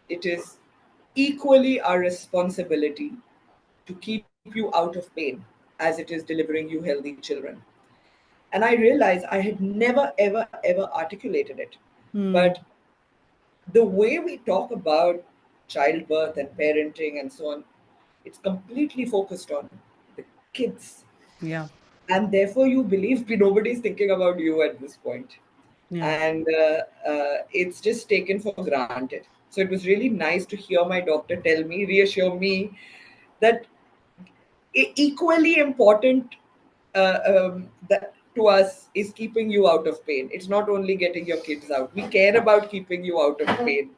it is equally our responsibility to keep you out of pain as it is delivering you healthy children. And I realized I had never, ever articulated it. But Hmm. the way we talk about childbirth and parenting and so on, it's completely focused on the kids. Yeah. And therefore, you believe nobody's thinking about you at this point. Yeah. And it's just taken for granted. So it was really nice to hear my doctor tell me, reassure me that equally important that to us is keeping you out of pain. It's not only getting your kids out. We care about keeping you out of pain.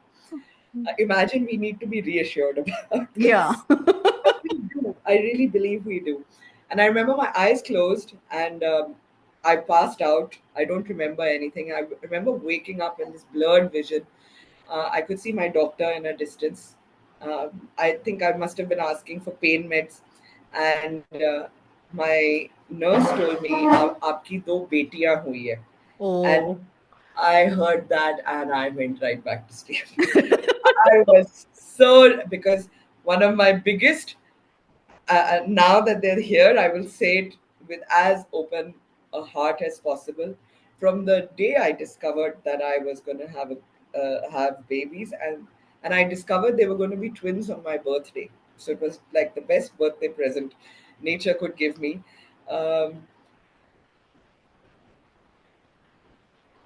Imagine we need to be reassured about Yeah. this. But we do. I really believe we do. And I remember my eyes closed and I passed out. I don't remember anything. I remember waking up in this blurred vision. I could see my doctor in a distance. I think I must have been asking for pain meds. And my nurse told me, "आपकी दो बेटियां हुई है." And Oh. I heard that and I went right back to sleep. I was so, because one of my biggest, now that they're here, I will say it with as open a heart as possible. From the day I discovered that I was going to have babies, and I discovered they were going to be twins on my birthday, so it was like the best birthday present nature could give me. Um,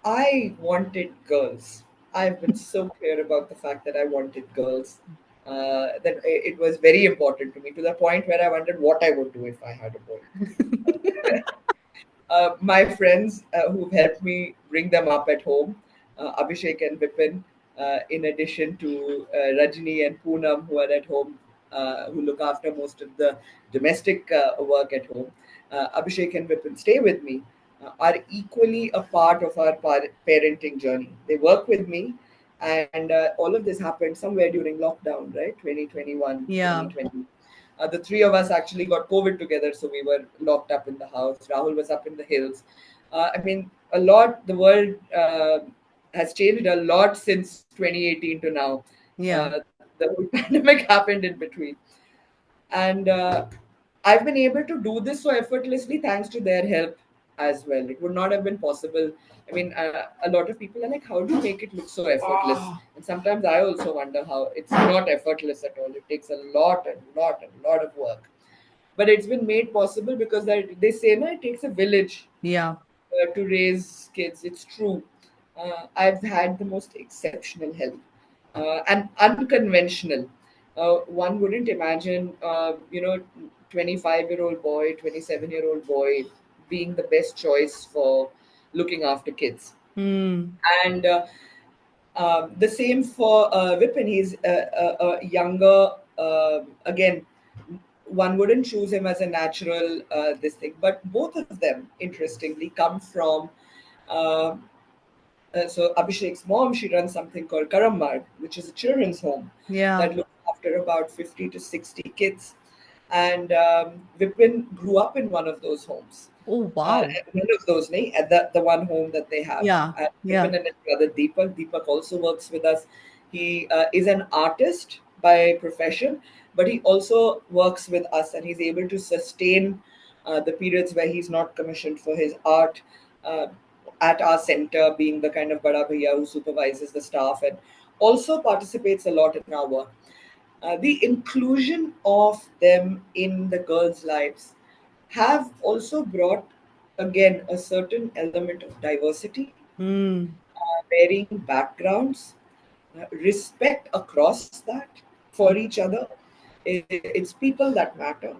I wanted girls. I've been so clear about the fact that I wanted girls. That it was very important to me, to the point where I wondered what I would do if I had a boy. My friends who've helped me bring them up at home, Abhishek and Vipin, in addition to Rajni and Poonam, who are at home, who look after most of the domestic work at home. Abhishek and Vipin stay with me, are equally a part of our parenting journey. They work with me, and all of this happened somewhere during lockdown, right? 2021, Yeah. 2020. The three of us actually got COVID together, so we were locked up in the house. Rahul was up in the hills. I mean, a lot, the world has changed a lot since 2018 to now. Yeah. The whole pandemic happened in between. And I've been able to do this so effortlessly thanks to their help as well. It would not have been possible. I mean, a lot of people are like, how do you make it look so effortless? And sometimes I also wonder how it's not effortless at all. It takes a lot and lot of work. But it's been made possible because that they say, no, it takes a village Yeah. to raise kids. It's true. I've had the most exceptional help and unconventional. One wouldn't imagine, 25-year-old boy, 27-year-old boy being the best choice for looking after kids. Hmm. And the same for Vipin. He's a younger, again, one wouldn't choose him as a natural this thing, but both of them, interestingly, come from. Uh, so Abhishek's mom, she runs something called Karammar, which is a children's home Yeah. that looks after about 50 to 60 kids. And Vipin grew up in one of those homes. Oh, Uh, wow. One of those, nahi, at the one home that they have. Yeah. Vipin Yeah. and his brother Deepak. Deepak also works with us. He is an artist by profession, but he also works with us, and he's able to sustain the periods where he's not commissioned for his art uh, at our center, being the kind of bada bhaiya who supervises the staff and also participates a lot in our work. The inclusion of them in the girls' lives have also brought, again, a certain element of diversity, Hmm. varying backgrounds. respect across that for each other. It's people that matter.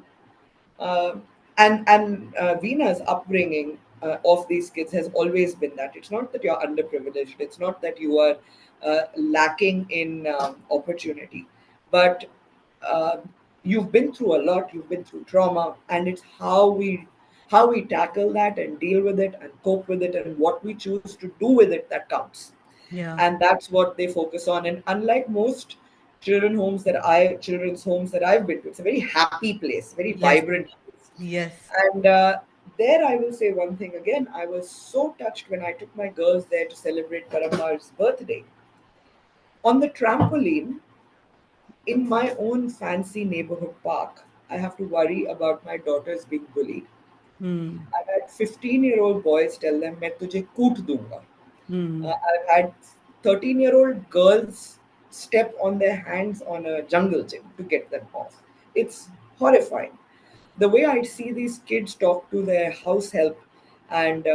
Uh, and Veena's upbringing of these kids has always been that it's not that you're underprivileged, it's not that you are lacking in opportunity, but uh, you've been through a lot, you've been through trauma, and it's how we tackle that and deal with it and cope with it and what we choose to do with it that counts. Yeah. And that's what they focus on. And unlike most children's homes that I've been to, it's a very happy place, very Yes. vibrant place. Yes. And there I will say one thing again. I was so touched when I took my girls there to celebrate Karammar's birthday. On the trampoline, in my own fancy neighborhood park, I have to worry about my daughters being bullied. Hmm. I've had 15-year-old boys tell them, मैं तुझे कूट दूंगा. Hmm. I've had 13-year-old girls step on their hands on a jungle gym to get them off. It's horrifying. The way I see these kids talk to their house help and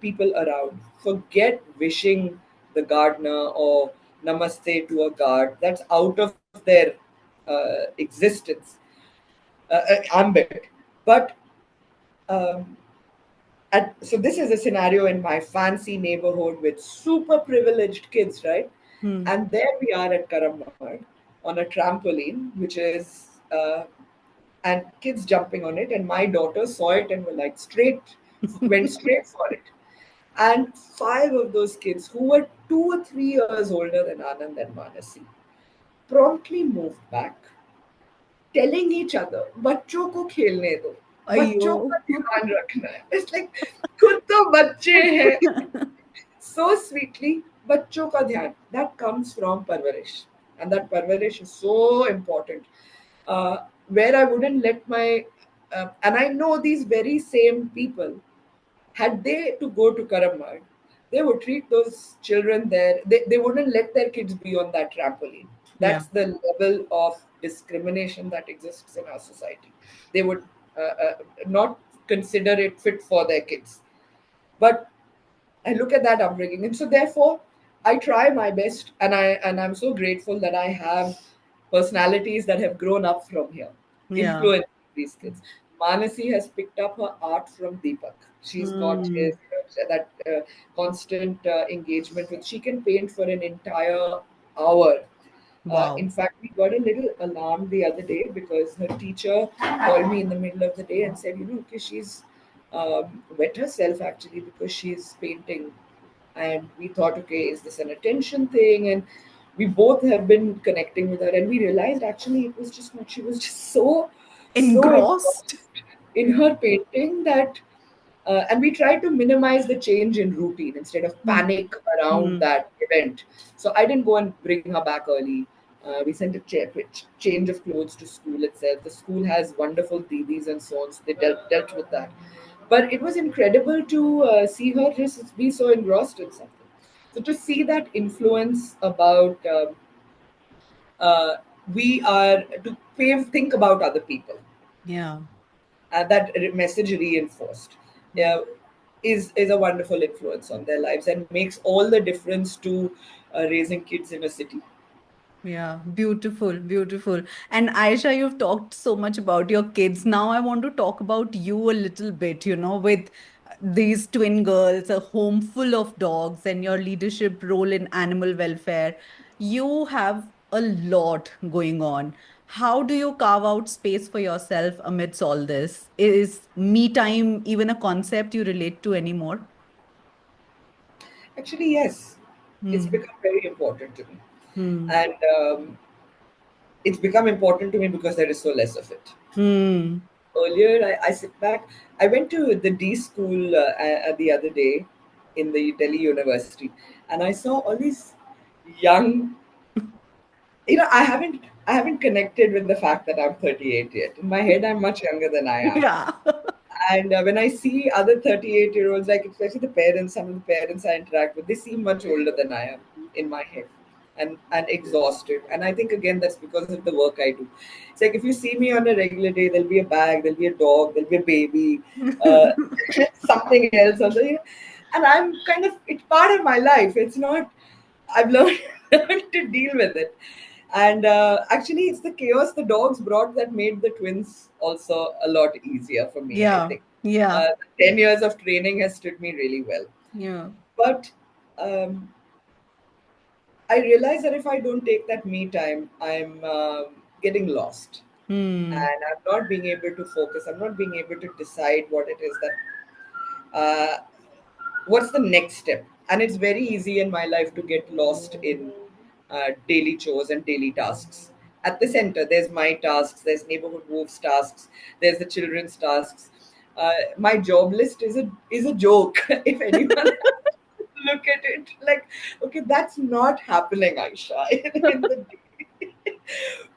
people around, forget wishing the gardener or namaste to a guard. That's out of their existence, ambit. But um, so this is a scenario in my fancy neighborhood with super privileged kids, right? Hmm. And there we are at Karamad on a trampoline, which is and kids jumping on it. And my daughter saw it and were like went straight for it. And five of those kids who were 2 or 3 years older than Anand and Manasi promptly moved back, telling each other, बच्चों को खेलने दो, Ayyo. बच्चों का ध्यान रखना है. It's like खुद तो बच्चे हैं. So sweetly, बच्चों का ध्यान. That comes from parvarish, and that parvarish is so important. Uh, where I wouldn't let and I know these very same people, had they to go to Karamad, they would treat those children there. They wouldn't let their kids be on that trampoline. Yeah. That's the level of discrimination that exists in our society. They would not consider it fit for their kids. But I look at that upbringing, and so therefore, I try my best, and I'm so grateful that I have personalities that have grown up from here, Yeah. influenced these kids. Manasi has picked up her art from Deepak. She's got Hmm. his that constant engagement with. She can paint for an entire hour. In Wow. fact, we got a little alarmed the other day because her teacher called me in the middle of the day and said, okay, she's wet herself actually because she's painting. And we thought, okay, is this an attention thing? And we both have been connecting with her, and we realized actually it was just not. She was just so Engrossed. engrossed in her painting that and we try to minimize the change in routine instead of Hmm. panic around Hmm. that event. So I didn't go and bring her back early. We sent a change of clothes to school itself. The school has wonderful didis and so on, so they dealt with that. But it was incredible to see her just be so engrossed in something. So to see that influence about uh, we are to think about other people, Yeah. that message reinforced Yeah. uh, is a wonderful influence on their lives and makes all the difference to raising kids in a city. Yeah, beautiful, beautiful. And Aisha, you've talked so much about your kids. Now I want to talk about you a little bit, with these twin girls, a home full of dogs, and your leadership role in animal welfare. You have a lot going on. How do you carve out space for yourself amidst all this? Is me time even a concept you relate to anymore? Actually, yes, it's Hmm. become very important to me, Hmm. and it's become important to me because there is so less of it. Hmm. Earlier, I sit back. I went to the D school the other day in the Delhi University, and I saw all these young. I haven't connected with the fact that I'm 38 yet. In my head, I'm much younger than I am. Yeah. And when I see other 38-year-olds, like especially the parents, some of the parents I interact with, they seem much older than I am in my head, and exhausted. And I think again that's because of the work I do. It's like if you see me on a regular day, there'll be a bag, there'll be a dog, there'll be a baby, uh, something else, and I'm kind of it's part of my life. It's not. I've learned. to deal with it. And actually, it's the chaos the dogs brought that made the twins also a lot easier for me, I Yeah. think. Yeah. 10 years of training has stood me really well. Yeah. But um, I realize that if I don't take that me time, I'm getting lost. Hmm. And I'm not being able to focus. I'm not being able to decide what it is that uh, what's the next step. And it's very easy in my life to get lost in daily chores and daily tasks. At the center there's my tasks, there's neighborhood wolves tasks, there's the children's tasks. My job list is a joke. If anyone look at it like, okay, that's not happening, Aisha, in the day.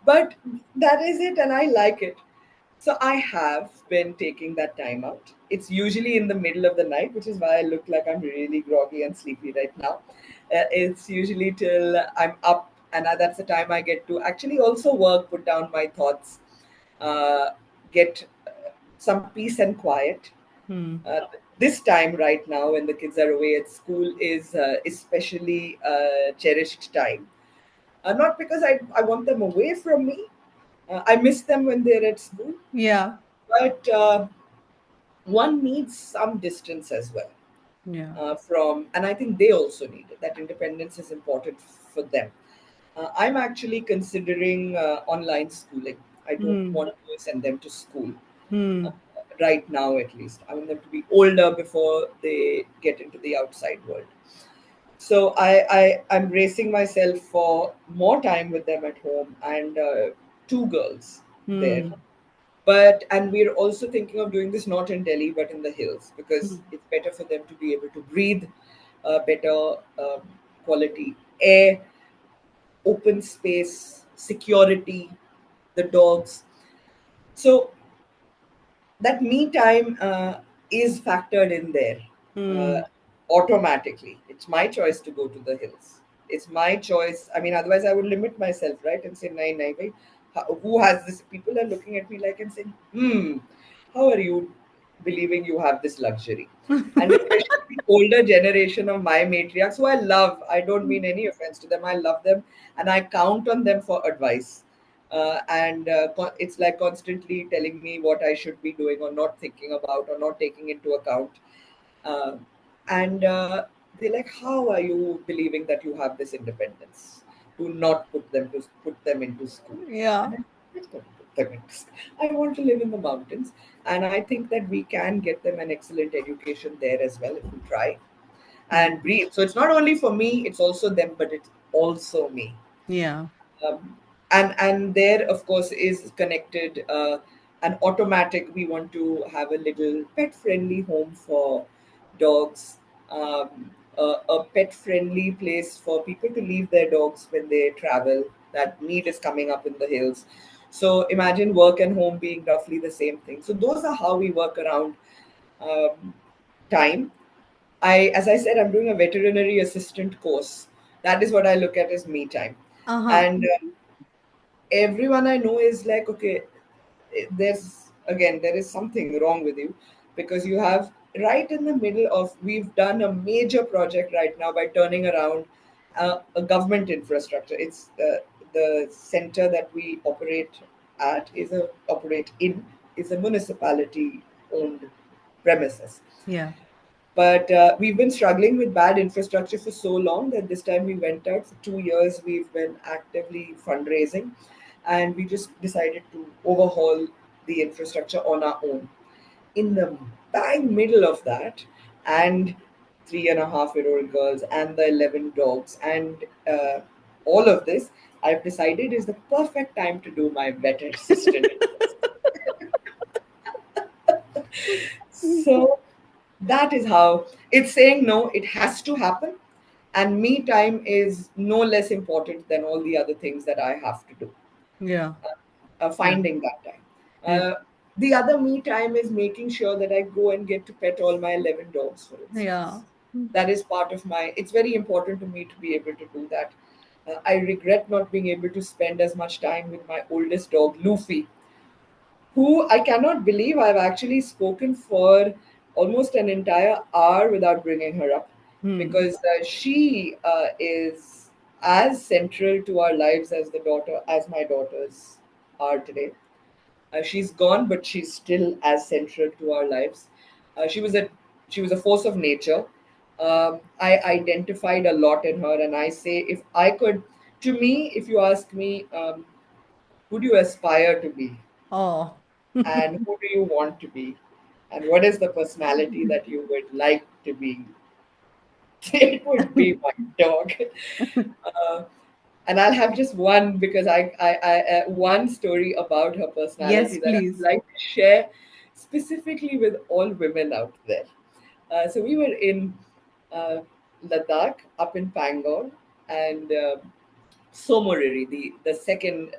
But that is it, and I like it. So I have been taking that time out. It's usually in the middle of the night, which is why I look like I'm really groggy and sleepy right now. It's usually till I'm up, and that's the time I get to actually also work, put down my thoughts, uh, get some peace and quiet. Hmm. uh, this time right now when the kids are away at school is especially cherished time. Not because I want them away from me. I miss them when they're at school, Yeah. but one needs some distance as well Yeah. from, and I think they also need it. That independence is important for them. I'm actually considering online schooling. I don't Hmm. want to send them to school uh, Hmm. right now, at least. I want them to be older before they get into the outside world. So I'm bracing myself for more time with them at home, and two girls there. Hmm. But and we're also thinking of doing this not in Delhi but in the hills, Hmm. because it's better for them to be able to breathe better quality air, open space, security, the dogs. So that me time is factored in there uh, Hmm. automatically. It's my choice to go to the hills. It's my choice. I mean, otherwise I would limit myself, right, and say, "Nahi, nahi, bhai. Who has this?" People are looking at me like and saying, how are you believing you have this luxury? And especially the older generation of my matriarchs, who I love. I don't mean any offense to them. I love them, and I count on them for advice. And it's like constantly telling me what I should be doing or not thinking about or not taking into account. Uh, and they're like, "How are you believing that you have this independence? Do not put them into school." Yeah. And I'm not going to put them into school. I want to live in the mountains, and I think that we can get them an excellent education there as well if we try Hmm. and breathe. So it's not only for me; it's also them, but it's also me. Yeah. um, and there of course is connected an automatic. We want to have a little pet friendly home for dogs, a pet friendly place for people to leave their dogs when they travel. That need is coming up in the hills. So imagine work and home being roughly the same thing. So those are how we work around um, time. As I said, I'm doing a veterinary assistant course. That is what I look at as me time. Uh-huh. And everyone I know is like, okay, there is something wrong with you, because you have right in the middle of, we've done a major project right now by turning around a government infrastructure. It's the center that we operate in is a municipality owned premises. Yeah. But we've been struggling with bad infrastructure for so long that this time we went out for 2 years. We've been actively fundraising, and we just decided to overhaul the infrastructure on our own. In the bang middle of that, and 3.5-year-old girls and the 11 dogs and all of this, I've decided is the perfect time to do my vet assistant. So that is how it's saying no, it has to happen. And me time is no less important than all the other things that I have to do. Yeah. Yeah. Finding that time. Yeah. The other me time is making sure that I go and get to pet all my 11 dogs, for Yeah. instance. That is part of it's very important to me to be able to do that. I regret not being able to spend as much time with my oldest dog, Lufi, who I cannot believe I've actually spoken for almost an entire hour without bringing her up, Hmm. because she is. as central to our lives as as my daughters are today. She's gone, but she's still as central to our lives. She was a force of nature. I identified a lot in her, and I say, if I could, to me, if you ask me, who do you aspire to be, Oh. and who do you want to be, and what is the personality that you would like to be, it would be my dog. Uh, and I'll have just one because one story about her Yes, personality that I would please. like to share specifically with all women out there. So we were in uh, Ladakh, up in Pangong, and Somoriri, the second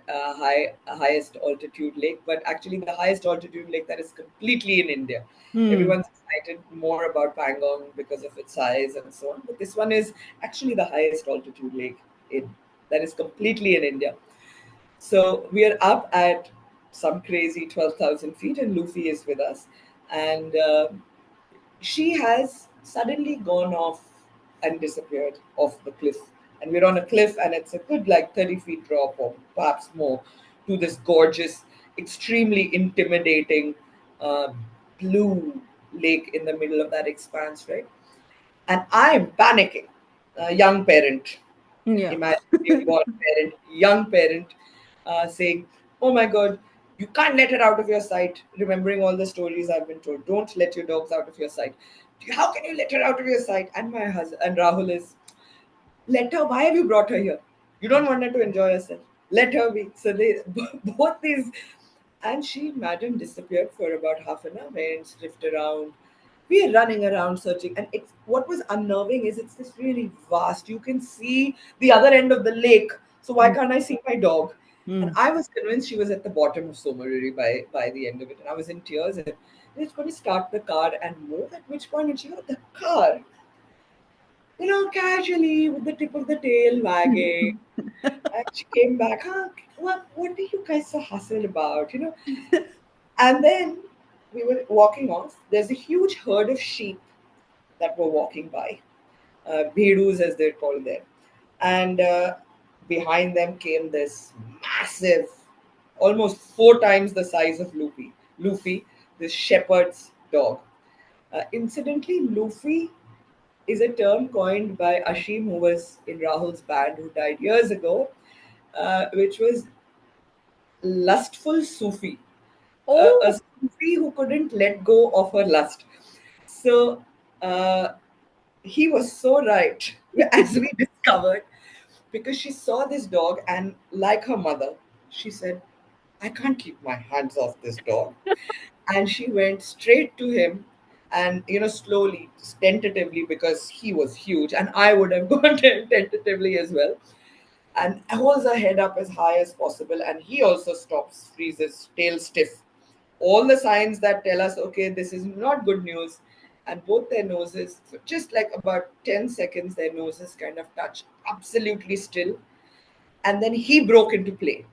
highest altitude lake, but actually the highest altitude lake that is completely in India. Hmm. Everyone's excited more about Pangong because of its size and so on, but this one is actually the highest altitude lake in that is completely in India. So we are up at some crazy 12,000 feet, and Lufi is with us, and she has suddenly gone off and disappeared off the cliff. And we're on a cliff, and it's a good like 30 feet drop or perhaps more to this gorgeous, extremely intimidating uh, blue lake in the middle of that expanse, right? And I'm panicking. A young parent, Yeah. imagine newborn parent, young parent, saying, "Oh my God, you can't let her out of your sight." Remembering all the stories I've been told, don't let your dogs out of your sight. How can you let her out of your sight? And my husband and Rahul is, let her. Why have you brought her here? You don't want her to enjoy herself. Let her be. So they both these, and she, madam, disappeared for about half an hour and sniffed around. We are running around searching, and it's what was unnerving is it's this really vast. You can see the other end of the lake. So why Hmm. can't I see my dog? And Hmm. I was convinced she was at the bottom of Somariri by the end of it, and I was in tears. And it's going to start the car and move. At which point, it's the car, casually with the tip of the tail wagging. And she came back, huh? What are you guys so hustled about? And then we were walking off. There's a huge herd of sheep that were walking by, bhedus as they're called there. And behind them came this massive, almost four times the size of Lufi, this shepherd's dog. Incidentally, Lufi is a term coined by Ashim, who was in Rahul's band, who died years ago, which was lustful Sufi, a Oh. Sufi who couldn't let go of her lust. So uh, he was so right, as we discovered, because she saw this dog, and like her mother, she said, I can't keep my hands off this dog. And she went straight to him and, slowly, tentatively, because he was huge, and I would have gone to him tentatively as well, and holds her head up as high as possible. And he also stops, freezes, tail stiff. All the signs that tell us, okay, this is not good news. And both their noses, for just like about 10 seconds, their noses kind of touch absolutely still. And then he broke into play.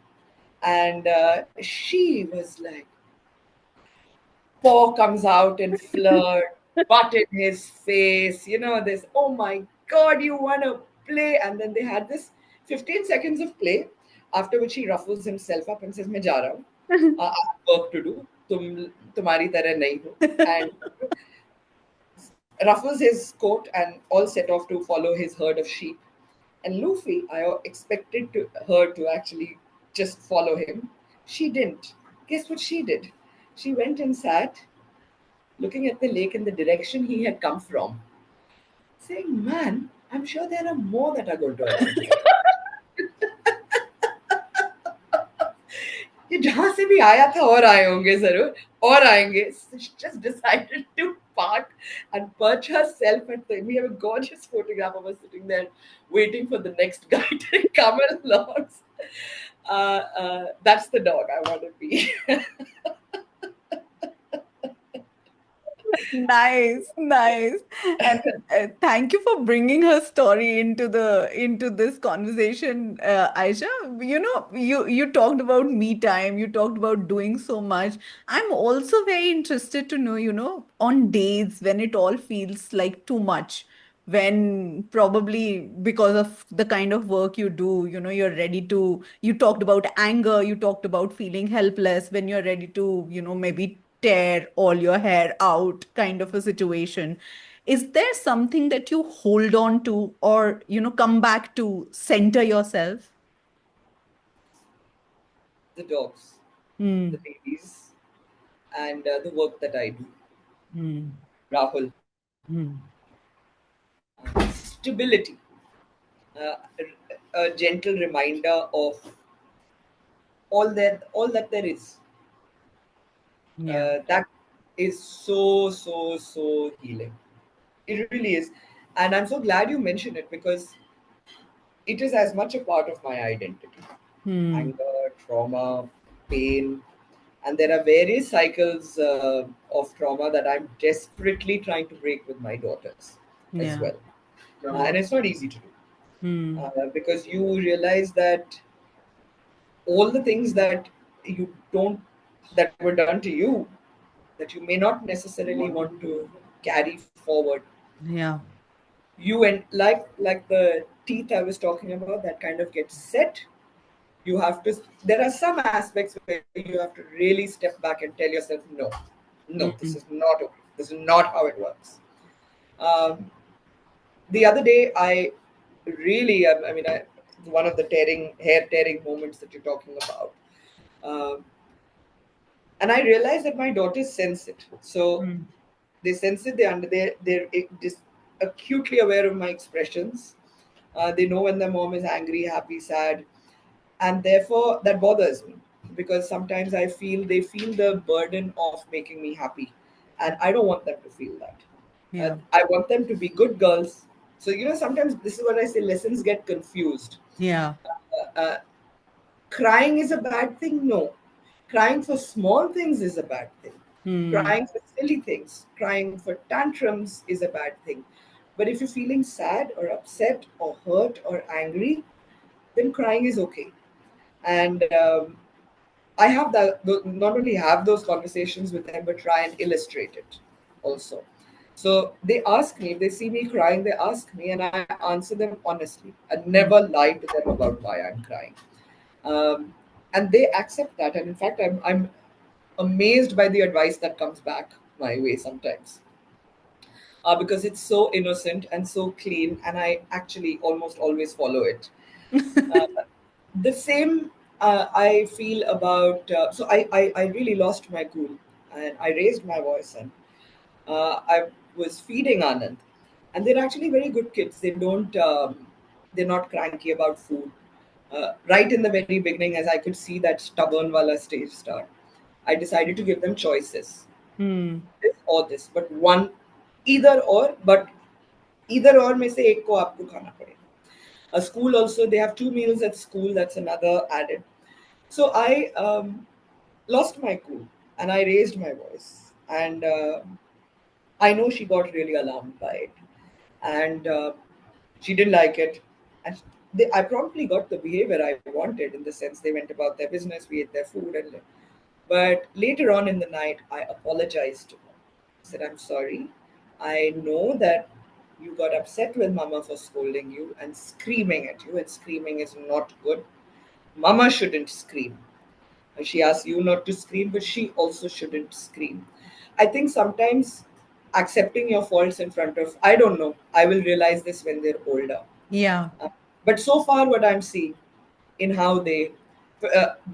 And she was like, paw comes out and flirt, butt in his face, this, oh my God, you want to play? And then they had this 15 seconds of play, after which he ruffles himself up and says, मैं जा रहा हूँ. I have work to do. तुम्हारी तरह नहीं हो. And ruffles his coat and all set off to follow his herd of sheep. And Luffy, I expected her to actually just follow him. She didn't. Guess what she did? She went and sat looking at the lake in the direction he had come from, saying, man, I'm sure there are more that are going to arrive here. ये जहां से भी आया था और आए होंगे जरूर और आएंगे. So she just decided to park and perch herself at the. We have a gorgeous photograph of her sitting there waiting for the next guy to come along. That's the dog I want to be. Nice, nice. And thank you for bringing her story into this conversation, Aisha. You talked about me time, you talked about doing so much. I'm also very interested to know, on days when it all feels like too much, when probably because of the kind of work you do, you're ready to, you talked about anger, you talked about feeling helpless when you're ready to, maybe tear all your hair out kind of a situation. Is there something that you hold on to or, come back to center yourself? The dogs, the Hmm. babies, and the work that I do. Hmm. Rahul, Hmm. stability, a gentle reminder of all that there is. Yeah. That is so healing. It really is, and I'm so glad you mentioned it because it is as much a part of my identity. Hmm. Anger, trauma, pain, and there are various cycles of trauma that I'm desperately trying to break with my daughters as Yeah. well. Yeah. And it's not easy to do Hmm. because you realize that all the things that you don't that were done to you that you may not necessarily want to carry forward, Yeah. you and like the teeth I was talking about that kind of gets set. You have to, there are some aspects where you have to really step back and tell yourself no, no, this is Hmm. not okay, this is not how it works. um, the other day I really I mean one of the tearing hair tearing moments that you're talking about, um, and I realized that my daughters sense it. So Hmm. they sense it. They're just acutely aware of my expressions. They know when their mom is angry, happy, sad, and therefore that bothers me because sometimes I feel they feel the burden of making me happy, and I don't want them to feel that. Yeah. I want them to be good girls. So sometimes this is what I say. Lessons get confused. Yeah. Uh, Crying is a bad thing? No. Crying for small things is a bad thing. Hmm. Crying for silly things, crying for tantrums is a bad thing. But if you're feeling sad or upset or hurt or angry, then crying is okay. And I have not only have those conversations with them, but try and illustrate it also. So they ask me, if they see me crying, they ask me, and I answer them honestly. I never lie to them about why I'm crying, um, and they accept that. And in fact, I'm amazed by the advice that comes back my way sometimes, because it's so innocent and so clean, and I actually almost always follow it. Uh, the same I feel about. I really lost my cool, and I raised my voice, and I was feeding Anand, and they're actually very good kids. They don't. They're not cranky about food. Right in the very beginning, as I could see that stubborn wala stage start, I decided to give them choices, Hmm. this or this, but one, either or, but either or में से एक को आपको खाना पड़ेगा. A school also, they have 2 meals at school. That's another added. So I lost my cool and I raised my voice, and I know she got really alarmed by it, and she didn't like it. And I promptly got the behavior I wanted, in the sense they went about their business, we ate their food, and but later on in the night, I apologized to her. I said, "I'm sorry. I know that you got upset with Mama for scolding you and screaming at you, and screaming is not good. Mama shouldn't scream. She asks you not to scream, but she also shouldn't scream." I think sometimes accepting your faults in front of, I don't know, I will realize this when they're older. Yeah. Uh, but so far, what I'm seeing in how they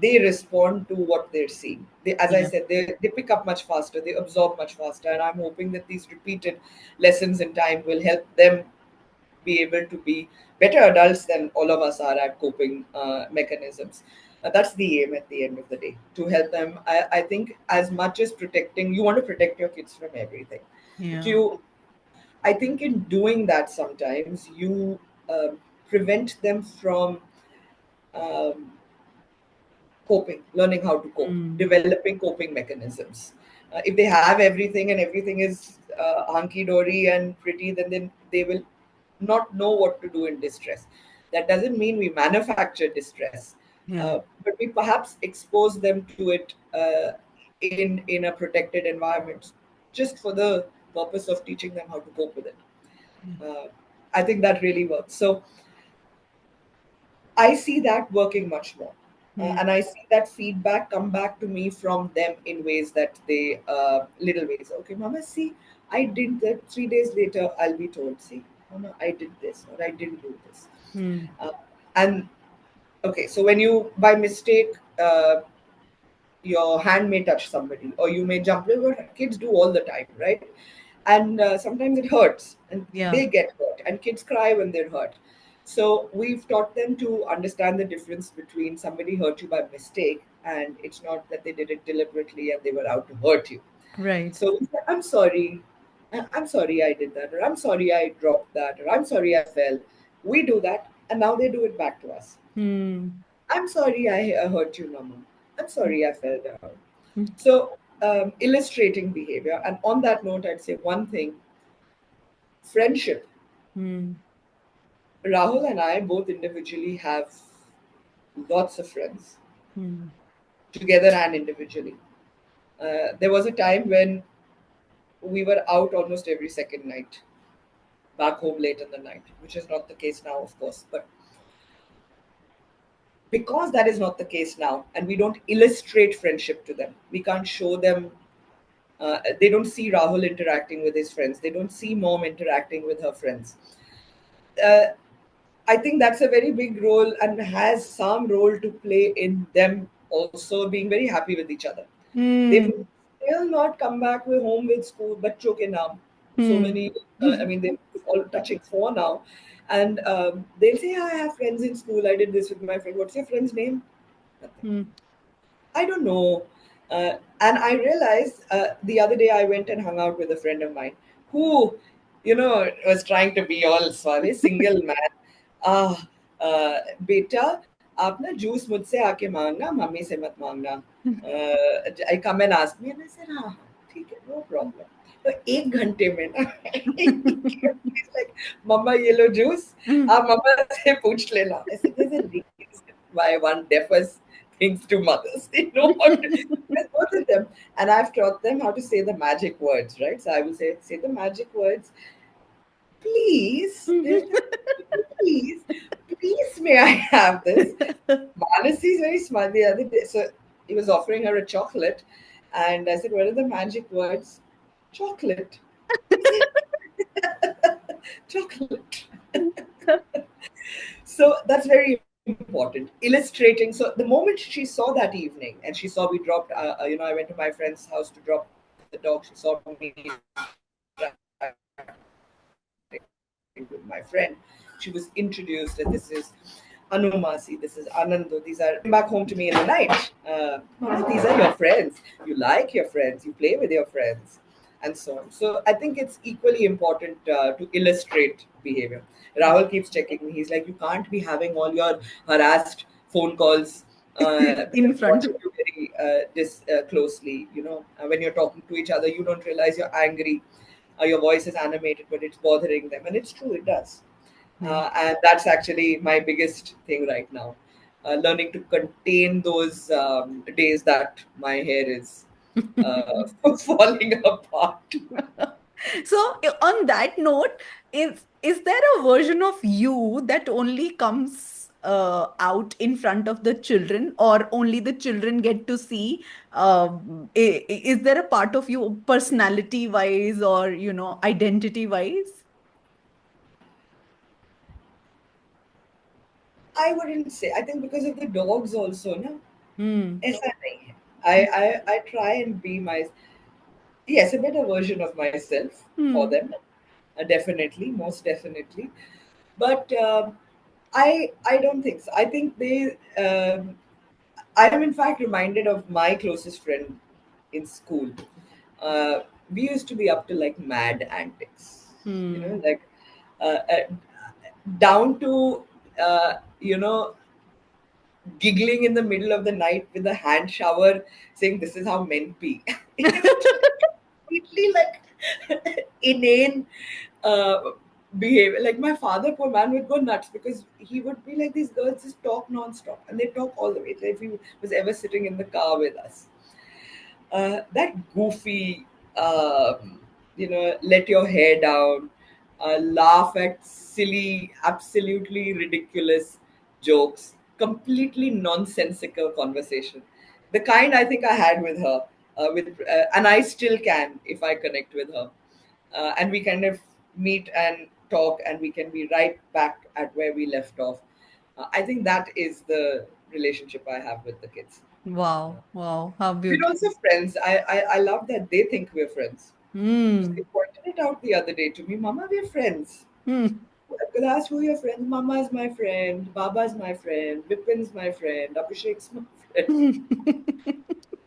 respond to what they're seeing. As I Yeah. said, they pick up much faster, they absorb much faster, and I'm hoping that these repeated lessons in time will help them be able to be better adults than all of us are at coping mechanisms. That's the aim at the end of the day, to help them. I think as much as protecting, you want to protect your kids from everything. But Yeah. I think in doing that, sometimes you prevent them from um, coping, learning how to cope, Hmm. developing coping mechanisms. If they have everything and everything is hunky dory and pretty, then they will not know what to do in distress. That doesn't mean we manufacture distress, Yeah. but we perhaps expose them to it in a protected environment, just for the purpose of teaching them how to cope with it. Yeah. I think that really works. So I see that working much more. Hmm. And I see that feedback come back to me from them in ways that they, little ways. Okay, Mama, see, I did that. 3 days later, I'll be told, see, Mama, I did this or I didn't do this. Hmm. Uh, and okay, so when you, by mistake, your hand may touch somebody or you may jump, what kids do all the time, right? And sometimes it hurts and Yeah. they get hurt and kids cry when they're hurt. So we've taught them to understand the difference between somebody hurt you by mistake and it's not that they did it deliberately and they were out to hurt you. Right. So we say, I'm sorry, I'm sorry I did that, or I'm sorry I dropped that, or I'm sorry I fell. We do that and now they do it back to us. Hmm. I'm sorry I hurt you, Mama. I'm sorry I fell down. Hmm. So, illustrating behavior. And on that note, I'd say one thing: friendship. Hmm. Rahul and I both individually have lots of friends, Hmm. together and individually. There was a time when we were out almost every second night, back home late in the night, which is not the case now, of course. But because that is not the case now, and we don't illustrate friendship to them, we can't show them. They don't see Rahul interacting with his friends. They don't see mom interacting with her friends. Uh, I think that's a very big role and has some role to play in them also being very happy with each other. They will Hmm. still not come back with home with school, bachcho ke naam. So Hmm. many, I mean, they're all touching four now. And they'll say, I have friends in school. I did this with my friend. What's your friend's name? Nothing. Hmm. I don't know. And I realized the other day I went and hung out with a friend of mine who, was trying to be all suave, single man. Ah, beta, आप ना juice मुझसे आके मांगना mummy से मत मांगना. I come and ask me and I said हाँ हाँ ठीक है no problem. तो 1 घंटे में ना he's like मम्मा ये लो जूस Hmm. आप मम्मा से पूछ लेना. I said there's a reason why one differs things to mothers. They know how to, with both of them. And I've taught them how to say the magic words, right? So I will say the magic words. Please, please, please, may I have this? Manasi is very smart the other day. So he was offering her a chocolate. And I said, what are the magic words? Chocolate. Chocolate. So that's very important. Illustrating. So the moment she saw that evening, and she saw we dropped, I went to my friend's house to drop the dog. She saw me interacting with my friend. She was introduced that this is Anu Masi, this is Anando, these are. She came back home to me in the night. Mama, these are your friends. You like your friends. You play with your friends, and so on. So I think it's equally important to illustrate behavior. Rahul keeps checking me. He's like, you can't be having all your harassed phone calls because we watch In you front of. very closely. When you're talking to each other, you don't realize you're angry. Your voice is animated, but it's bothering them, and it's true, it does. Yeah. And that's actually my biggest thing right now. Learning to contain those days that my hair is falling apart. So, on that note, is there a version of you that only comes out in front of the children, or only the children get to see? Is there a part of you, personality wise, or identity wise? I wouldn't say. I think because of the dogs also, no? Hmm. ऐसा नहीं है. I try and be my, yes, a better version of myself for Hmm. them. Definitely, most definitely. But I don't think so. I think they. I am in fact reminded of my closest friend in school. We used to be up to like mad antics, Hmm. like uh, uh, down to you know giggling in the middle of the night with a hand shower, saying this is how men pee. Completely like inane uh, behavior. Like my father, poor man, would go nuts because he would be like, these girls just talk non-stop and they talk all the way. Like if he was ever sitting in the car with us, that goofy, let your hair down. laugh at silly, absolutely ridiculous jokes, completely nonsensical conversation. The kind I think I had with her, and I still can if I connect with her. And we kind of meet and talk, and we can be right back at where we left off. I think that is the relationship I have with the kids. Wow, wow, how We're also beautiful. friends. I love that they think we're friends. Because they Hmm. pointed it out the other day to me, Mama, we're friends. Hmm. Because I asked who your friend. Mama is my friend. Baba is my friend. Vipin's my friend. Abhishek's my friend.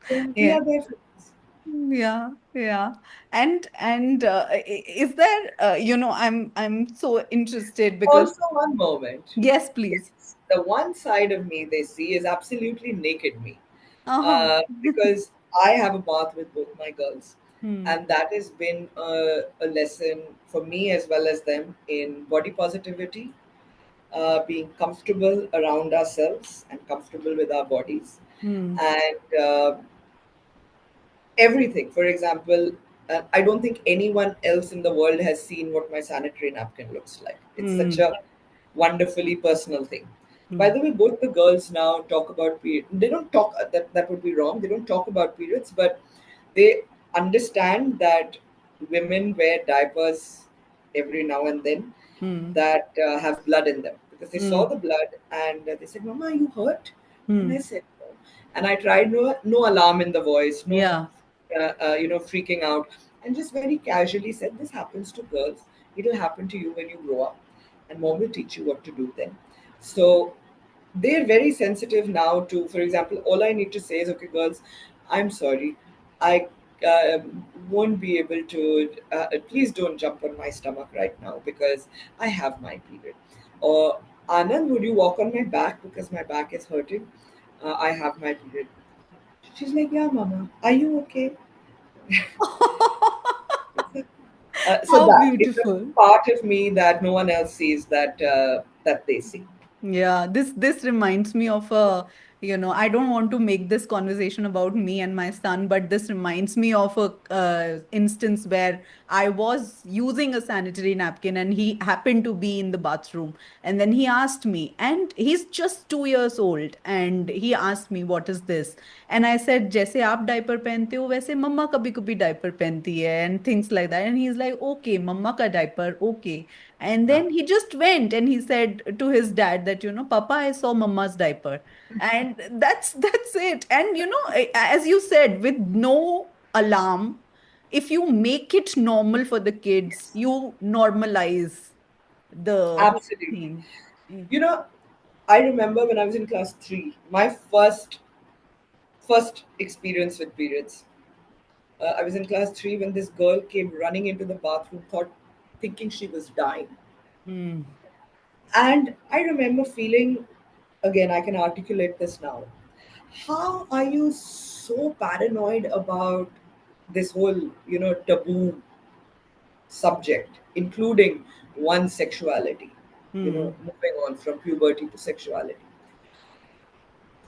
So we Yeah. are their friends. Yeah, yeah. And is there I'm so interested because Also, one moment. yes, please. It's the one side of me they see is absolutely naked me. Uh-huh. Because I have a bath with both my girls. Hmm. And that has been a lesson for me as well as them in body positivity, being comfortable around ourselves and comfortable with our bodies. Hmm. And everything. For example, I don't think anyone else in the world has seen what my sanitary napkin looks like. It's such Hmm. a wonderfully personal thing. By Hmm. the way, both the girls now talk about period. They don't talk that would be wrong. They don't talk about periods, but they understand that women wear diapers every now and then Hmm. that have blood in them because they saw Hmm. the blood and they said, "Mama, are you hurt?" And I Hmm. said, "No." And I tried no alarm in the voice, no, Yeah. freaking out, and just very casually said, "This happens to girls. It'll happen to you when you grow up, and mom will teach you what to do then." So they're very sensitive now to, for example, all I need to say is, okay, girls, I'm sorry, I won't be able to, please don't jump on my stomach right now because I have my period. Or, Anand, would you walk on my back because my back is hurting? I have my period. She's like, yeah, mama, are you okay? So How that is a beautiful. part of me that no one else sees that they see. Yeah, this reminds me of I don't want to make this conversation about me and my son, but this reminds me of a instance where I was using a sanitary napkin and he happened to be in the bathroom, and then he asked me, and he's just 2 years old, and he asked me, "What is this?" And I said, "जैसे आप diaper पहनते हो वैसे मम्मा कभी कभी diaper पहनती है," and things like that. And he's like, "Okay, मम्मा का diaper, okay." And then he just went and he said to his dad that, Papa, I saw Mama's diaper. And that's it. And as you said, with no alarm, if you make it normal for the kids, Yes, you normalize the whole absolutely. thing. Yeah. You know, I remember when I was in class three, my first experience with periods. I was in class three when this girl came running into the bathroom, thinking she was dying. Hmm. And I remember feeling, again, I can articulate this now. How are you so paranoid about this whole, taboo subject, including one's sexuality? Hmm. Moving on from puberty to sexuality.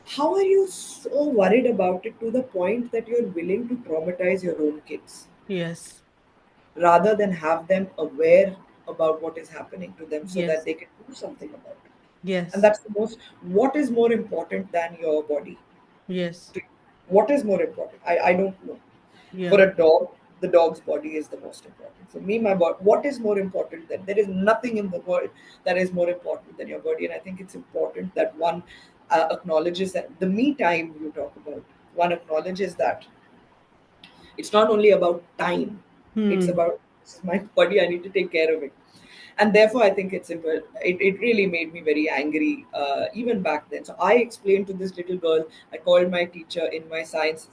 How are you so worried about it to the point that you're willing to traumatize your own kids Yes. rather than have them aware about what is happening to them so that Yes. they can do something about it? And Yes. that's what is more important than your body? Yes. What is more important? I don't know. For Yeah. a dog, the dog's body is the most important. For me, my body, what is more important than there is nothing in the world that is more important than your body. And I think it's important that one acknowledges that the me time you talk about, one acknowledges that it's not only about time, it's Hmm. about this is my body, I need to take care of it. And therefore, I think it really made me very angry even back then. So I explained to this little girl, I called my teacher in my science.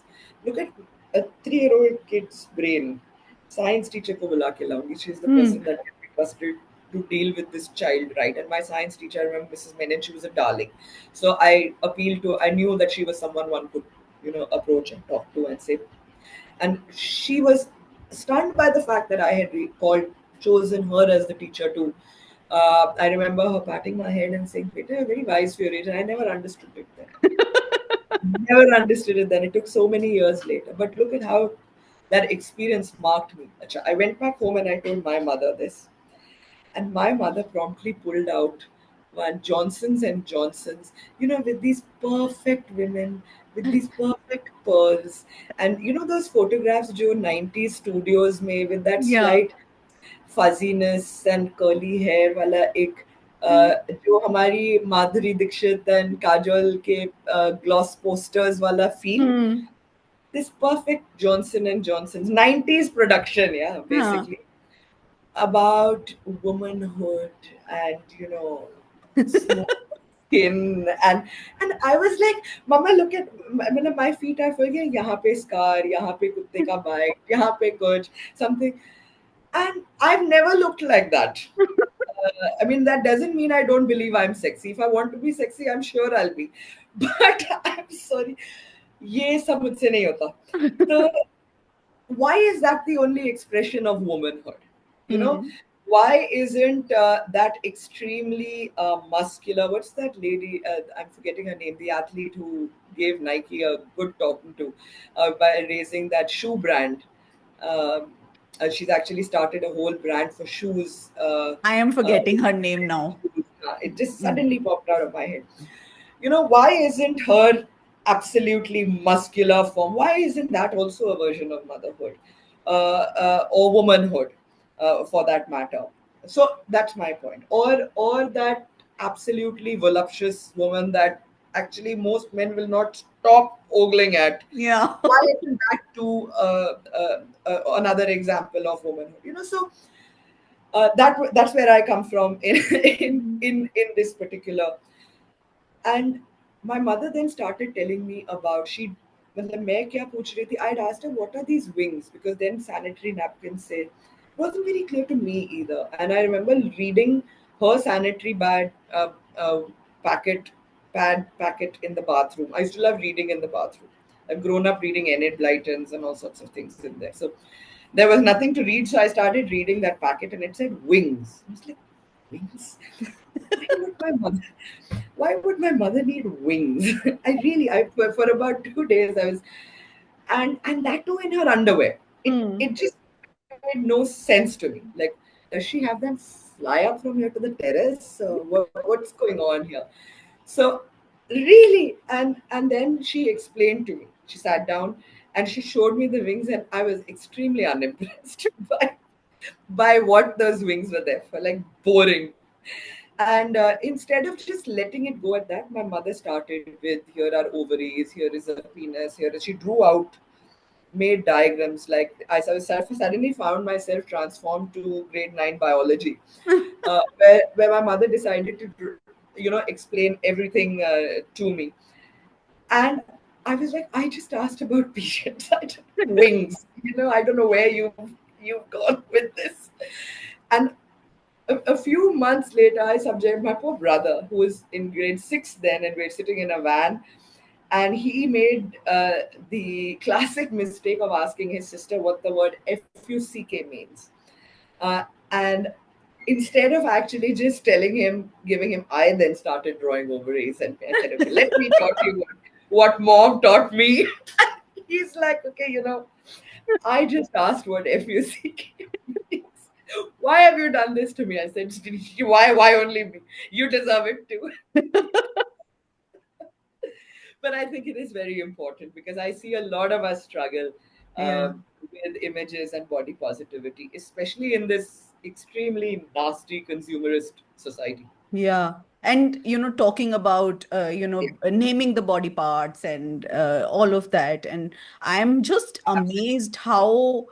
Look at a 3-year-old kid's brain. Science teacher ko bula ke laungi. She's the Hmm. person that can be trusted to deal with this child, right? And my science teacher, I remember Mrs. Menon, she was a darling. So I knew that she was someone one could, approach and talk to and say, and she was stunned by the fact that I had chosen her as the teacher too. I remember her patting my head and saying, "Beta, you're very wise for your age." And I never understood it then. Never understood it then. It took so many years later. But look at how that experience marked me. I went back home and I told my mother this. And my mother promptly pulled out one Johnson's and Johnson's, with these perfect women, with these perfect pearls. And those photographs during 90s studios made with that Yeah. slight fuzziness and curly hair वाला एक जो हमारी Madhuri Dixit and Kajol के gloss posters वाला feel, Hmm. this perfect Johnson and Johnson's 90s production, yeah, Huh. basically about womanhood and smooth skin and I was like, Mama, look at my feet are full. यहाँ पे scar, यहाँ पे कुत्ते का bite, यहाँ पे कुछ something, and I've never looked like that. I mean, that doesn't mean I don't believe I'm sexy. If I want to be sexy, I'm sure I'll be. But I'm sorry, ये सब मुझसे नहीं होता. तो why is that the only expression of womanhood? You know, Hmm. why isn't that extremely muscular? What's that lady? I'm forgetting her name. The athlete who gave Nike a good talking to by raising that shoe brand. Um, she's actually started a whole brand for shoes. I am Uh, forgetting her name now. it just Hmm. suddenly popped out of my head. Why isn't her absolutely muscular form? Why isn't that also a version of motherhood or womanhood, for that matter? So that's my point. Or that absolutely voluptuous woman that actually most men will not stop ogling at. Yeah. Why isn't that too another example of womanhood? So that's where I come from in Hmm. in this particular. And my mother then started telling me about she मतलब मैं क्या पूछ रही थी. I'd asked her what are these wings, because then sanitary napkins say wasn't very clear to me either. And I remember reading her sanitary uh, packet packet in the bathroom. I used to love reading in the bathroom. I've grown up reading Enid Blytons and all sorts of things in there. So there was nothing to read, so I started reading that packet, and it said wings. I was like, wings? Why would my mother? Why would my mother need wings? For about 2 days I was, and that too in her underwear. It Hmm. just made no sense to me. Like, does she have them fly up from here to the terrace? What's going on here? So really, and then she explained to me. She sat down and she showed me the wings, and I was extremely unimpressed by what those wings were there for. Like, boring. And instead of just letting it go at that, my mother started with, here are ovaries, here is a penis, here is, she drew out, made diagrams. Like, suddenly found myself transformed to grade 9 biology, where my mother decided to, explain everything to me. And I was like, I just asked about periods. Wings. I don't know where you've gone with this. And a few months later, I subjected my poor brother, who was in grade 6 then, and we're sitting in a van. And he made the classic mistake of asking his sister what the word FUCK means. And instead of actually just telling him, giving him, I then started drawing ovaries. And I said, okay, let me taught you what mom taught me. He's like, okay, I just asked what FUCK means. Why have you done this to me? I said, why only me? You deserve it too. But I think it is very important because I see a lot of us struggle Yeah. with images and body positivity, especially in this extremely nasty consumerist society. Yeah. And, talking about, naming the body parts and all of that. And I'm just Absolutely. amazed how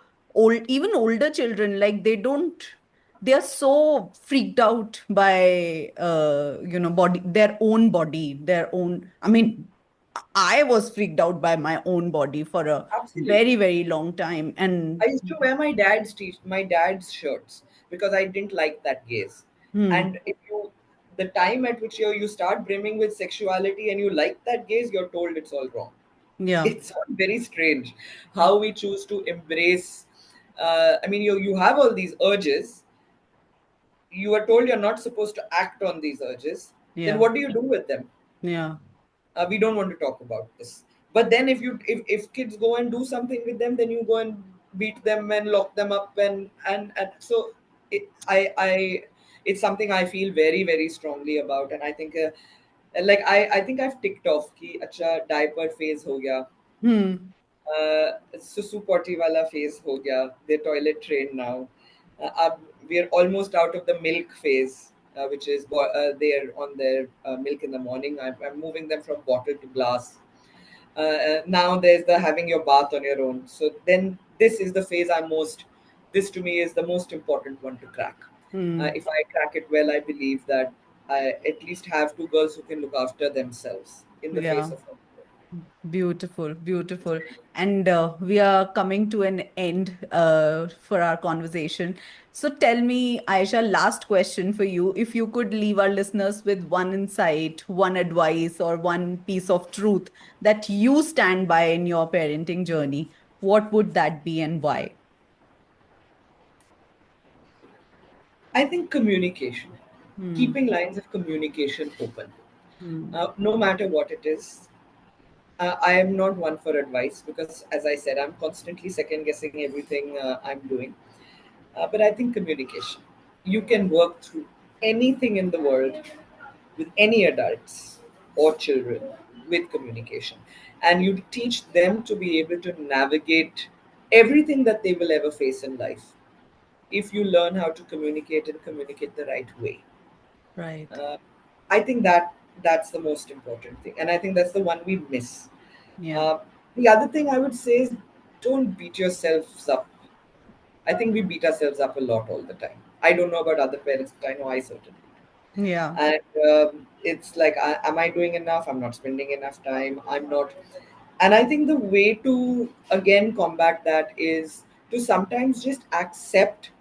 even older children, like they are so freaked out by, their own body, their own. I mean, I was freaked out by my own body for a Absolutely. very, very long time. I And, used to wear my dad's shirts because I didn't like that gaze. hmm, And if you, the time at which you start brimming with sexuality and you like that gaze, you're told it's all wrong. yeah, It's very strange how we choose to embrace. I mean, you have all these urges. You are told you're not supposed to act on these urges. Then yeah, what do you do with them? yeah, We don't want to talk about this. But then if kids go and do something with them, then you go and beat them and lock them up, and so I it's something I feel very, very strongly about. And I think like I think I've ticked off कि अच्छा diaper phase हो गया, Hmm. सुसु potty वाला phase हो गया, they're toilet trained now. Ab we're almost out of the milk phase, which is they're on their milk in the morning. I'm moving them from bottle to glass. Now there's the having your bath on your own. So then this is the phase this to me is the most important one to crack. Hmm. If I crack it well, I believe that I at least have two girls who can look after themselves in the face Yeah. of a. Beautiful, beautiful. And we are coming to an end for our conversation. So tell me, Aisha, last question for you. If you could leave our listeners with one insight, one advice, or one piece of truth that you stand by in your parenting journey, what would that be and why? I think communication, Hmm. keeping lines of communication open, Hmm. no matter what it is. I am not one for advice because, as I said, I'm constantly second guessing everything I'm doing. But I think communication. You can work through anything in the world with any adults or children with communication. And you teach them to be able to navigate everything that they will ever face in life if you learn how to communicate and communicate the right way. Right. Uh, I think that's the most important thing. And I think that's the one we miss. Yeah. Uh, the other thing I would say is don't beat yourselves up. I think we beat ourselves up a lot all the time. I don't know about other parents, but I know I certainly Yeah. do. And it's like, am I doing enough? I'm not spending enough time. I'm not. And I think the way to, again, combat that is to sometimes just accept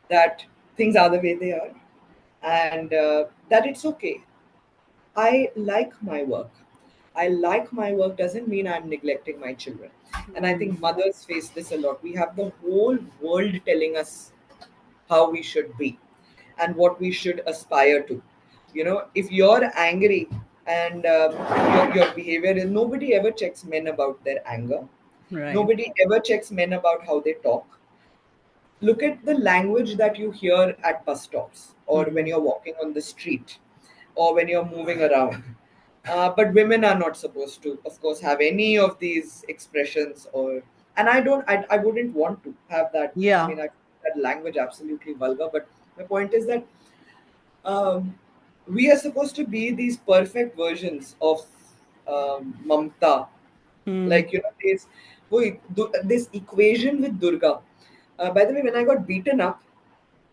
that things are the way they are and that it's okay. I like my work. I like my work doesn't mean I'm neglecting my children. And I think Hmm. mothers face this a lot. We have the whole world telling us how we should be and what we should aspire to. You know, if you're angry and your behavior is, nobody ever checks men about their anger. Right. Nobody ever checks men about how they talk. Look at the language that you hear at bus stops or when Hmm. you're walking on the street or when you're moving around. But women are not supposed to, of course, have any of these expressions and I wouldn't want to have that. I Yeah. mean, that language absolutely vulgar. But my point is that um, we are supposed to be these perfect versions of Mamta. Hmm. Like, you know, this equation with Durga. By the way, when I got beaten up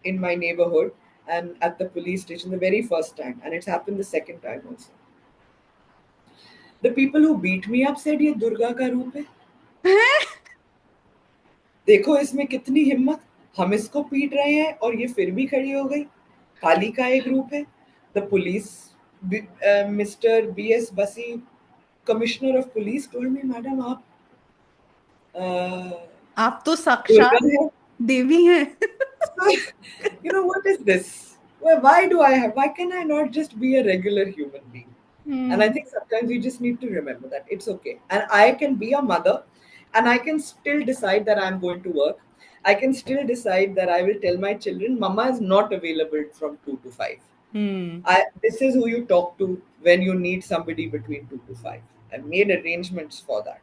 in my neighborhood and at the police station the very first time, and it's happened the second time also, the people who beat me up said ये दुर्गा का रूप है. देखो इसमें कितनी हिम्मत, हम इसको पीट रहे हैं और ये फिर भी खड़ी हो गई. काली का एक रूप है. The police, Mr. B.S. Basi, commissioner of police, told me, madam, आप आप तो दुर्गा साक्षात है. देवी हैं. So, you know, what is this? Why can I not just be a regular human being? And I Hmm. think sometimes you just need to remember that it's okay. And I can be a mother and I can still decide that I'm going to work. I can still decide that I will tell my children, Mama is not available from 2 to 5. Hmm. This is who you talk to when you need somebody between 2 to 5. I've made arrangements for that.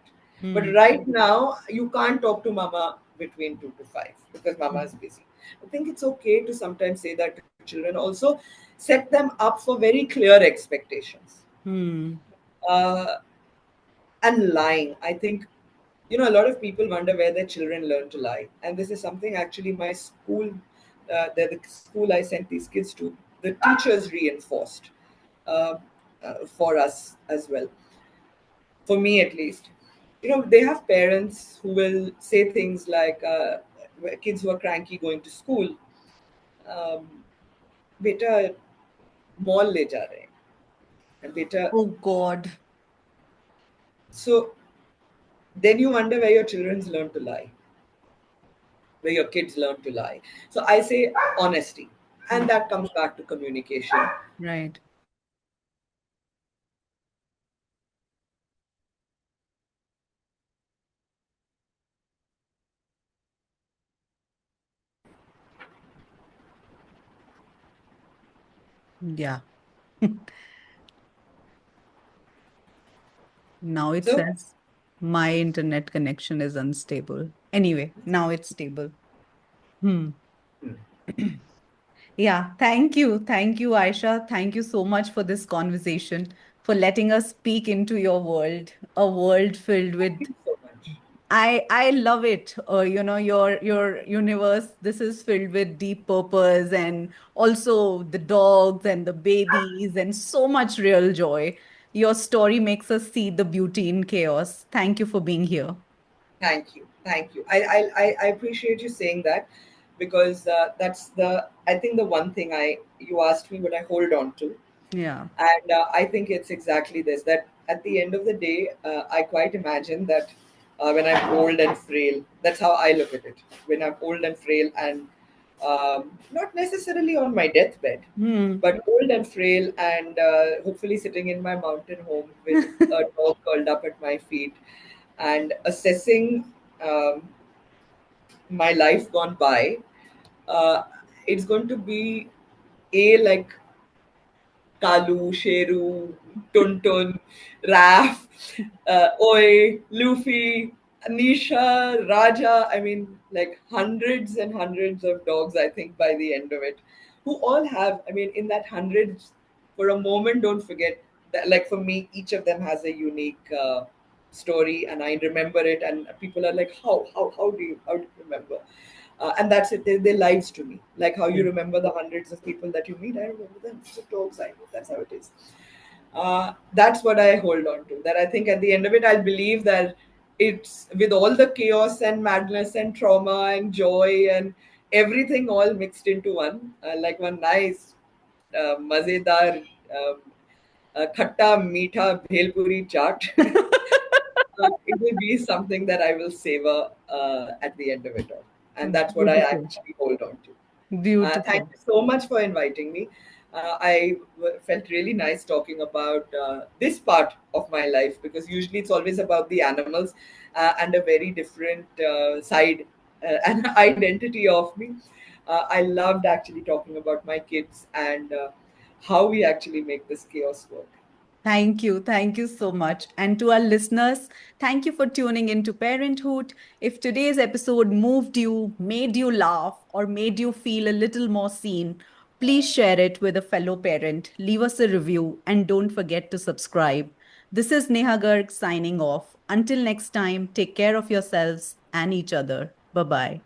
But Hmm. right now, you can't talk to mama between 2 to 5 because mama is busy. I think it's okay to sometimes say that to children. Also, set them up for very clear expectations. Hmm. Uh, and lying, I think, you know, a lot of people wonder where their children learn to lie. And this is something actually my school, the school I sent these kids to, the teachers reinforced uh, for us as well, for me at least. You know, they have parents who will say things like, kids who are cranky going to school, um, beta mall le ja rahe hain, beta. Oh God. So then you wonder where your children learn to lie, where your kids learn to lie. So I say honesty, Hmm. and that comes back to communication. Right. Yeah. Now it So says my internet connection is unstable. Anyway, now it's stable. Hmm. Yeah, thank you. Thank you, Aisha. Thank you so much for this conversation, for letting us peek into your world, a world filled thank with you so much. I love it. Your universe. This is filled with deep purpose and also the dogs and the babies and so much real joy. Your story makes us see the beauty in chaos. Thank you for being here. Thank you, thank you. I appreciate you saying that, because that's the, I think, the one thing I you asked me what I hold on to, Yeah. and I think it's exactly this, that at the end of the day, I quite imagine that when I'm old and frail, that's how I look at it. When I'm old and frail and not necessarily on my deathbed, Hmm. but old and frail and hopefully sitting in my mountain home with a dog curled up at my feet and assessing um, my life gone by, uh, it's going to be a like Kalu, Sheru, Tuntun, Raf, Oi, Lufi, Nisha, Raja. I mean, like hundreds and hundreds of dogs, I think, by the end of it, who all have, I mean, in that hundreds, for a moment, don't forget that, like, for me, each of them has a unique story, and I remember it, and people are like, how do you remember? And that's it. They're lives to me. Like how you Yeah. remember the hundreds of people that you meet, I remember them. The dogs, I know. That's how it is. That's what I hold on to. That I think at the end of it, I believe that it's with all the chaos and madness and trauma and joy and everything all mixed into one, like one nice, mazedar, um, khatta, meetha, bhelpuri chaat. It will be something that I will savor at the end of it all. And that's what I Beautiful. actually hold on to. Thank Beautiful. you so much for inviting me. I felt really nice talking about this part of my life, because usually it's always about the animals and a very different side and identity of me. I loved actually talking about my kids and how we actually make this chaos work. Thank you. Thank you so much. And to our listeners, thank you for tuning into Parenthood. If today's episode moved you, made you laugh, or made you feel a little more seen, please share it with a fellow parent. Leave us a review and don't forget to subscribe. This is Neha Garg signing off. Until next time, take care of yourselves and each other. Bye bye.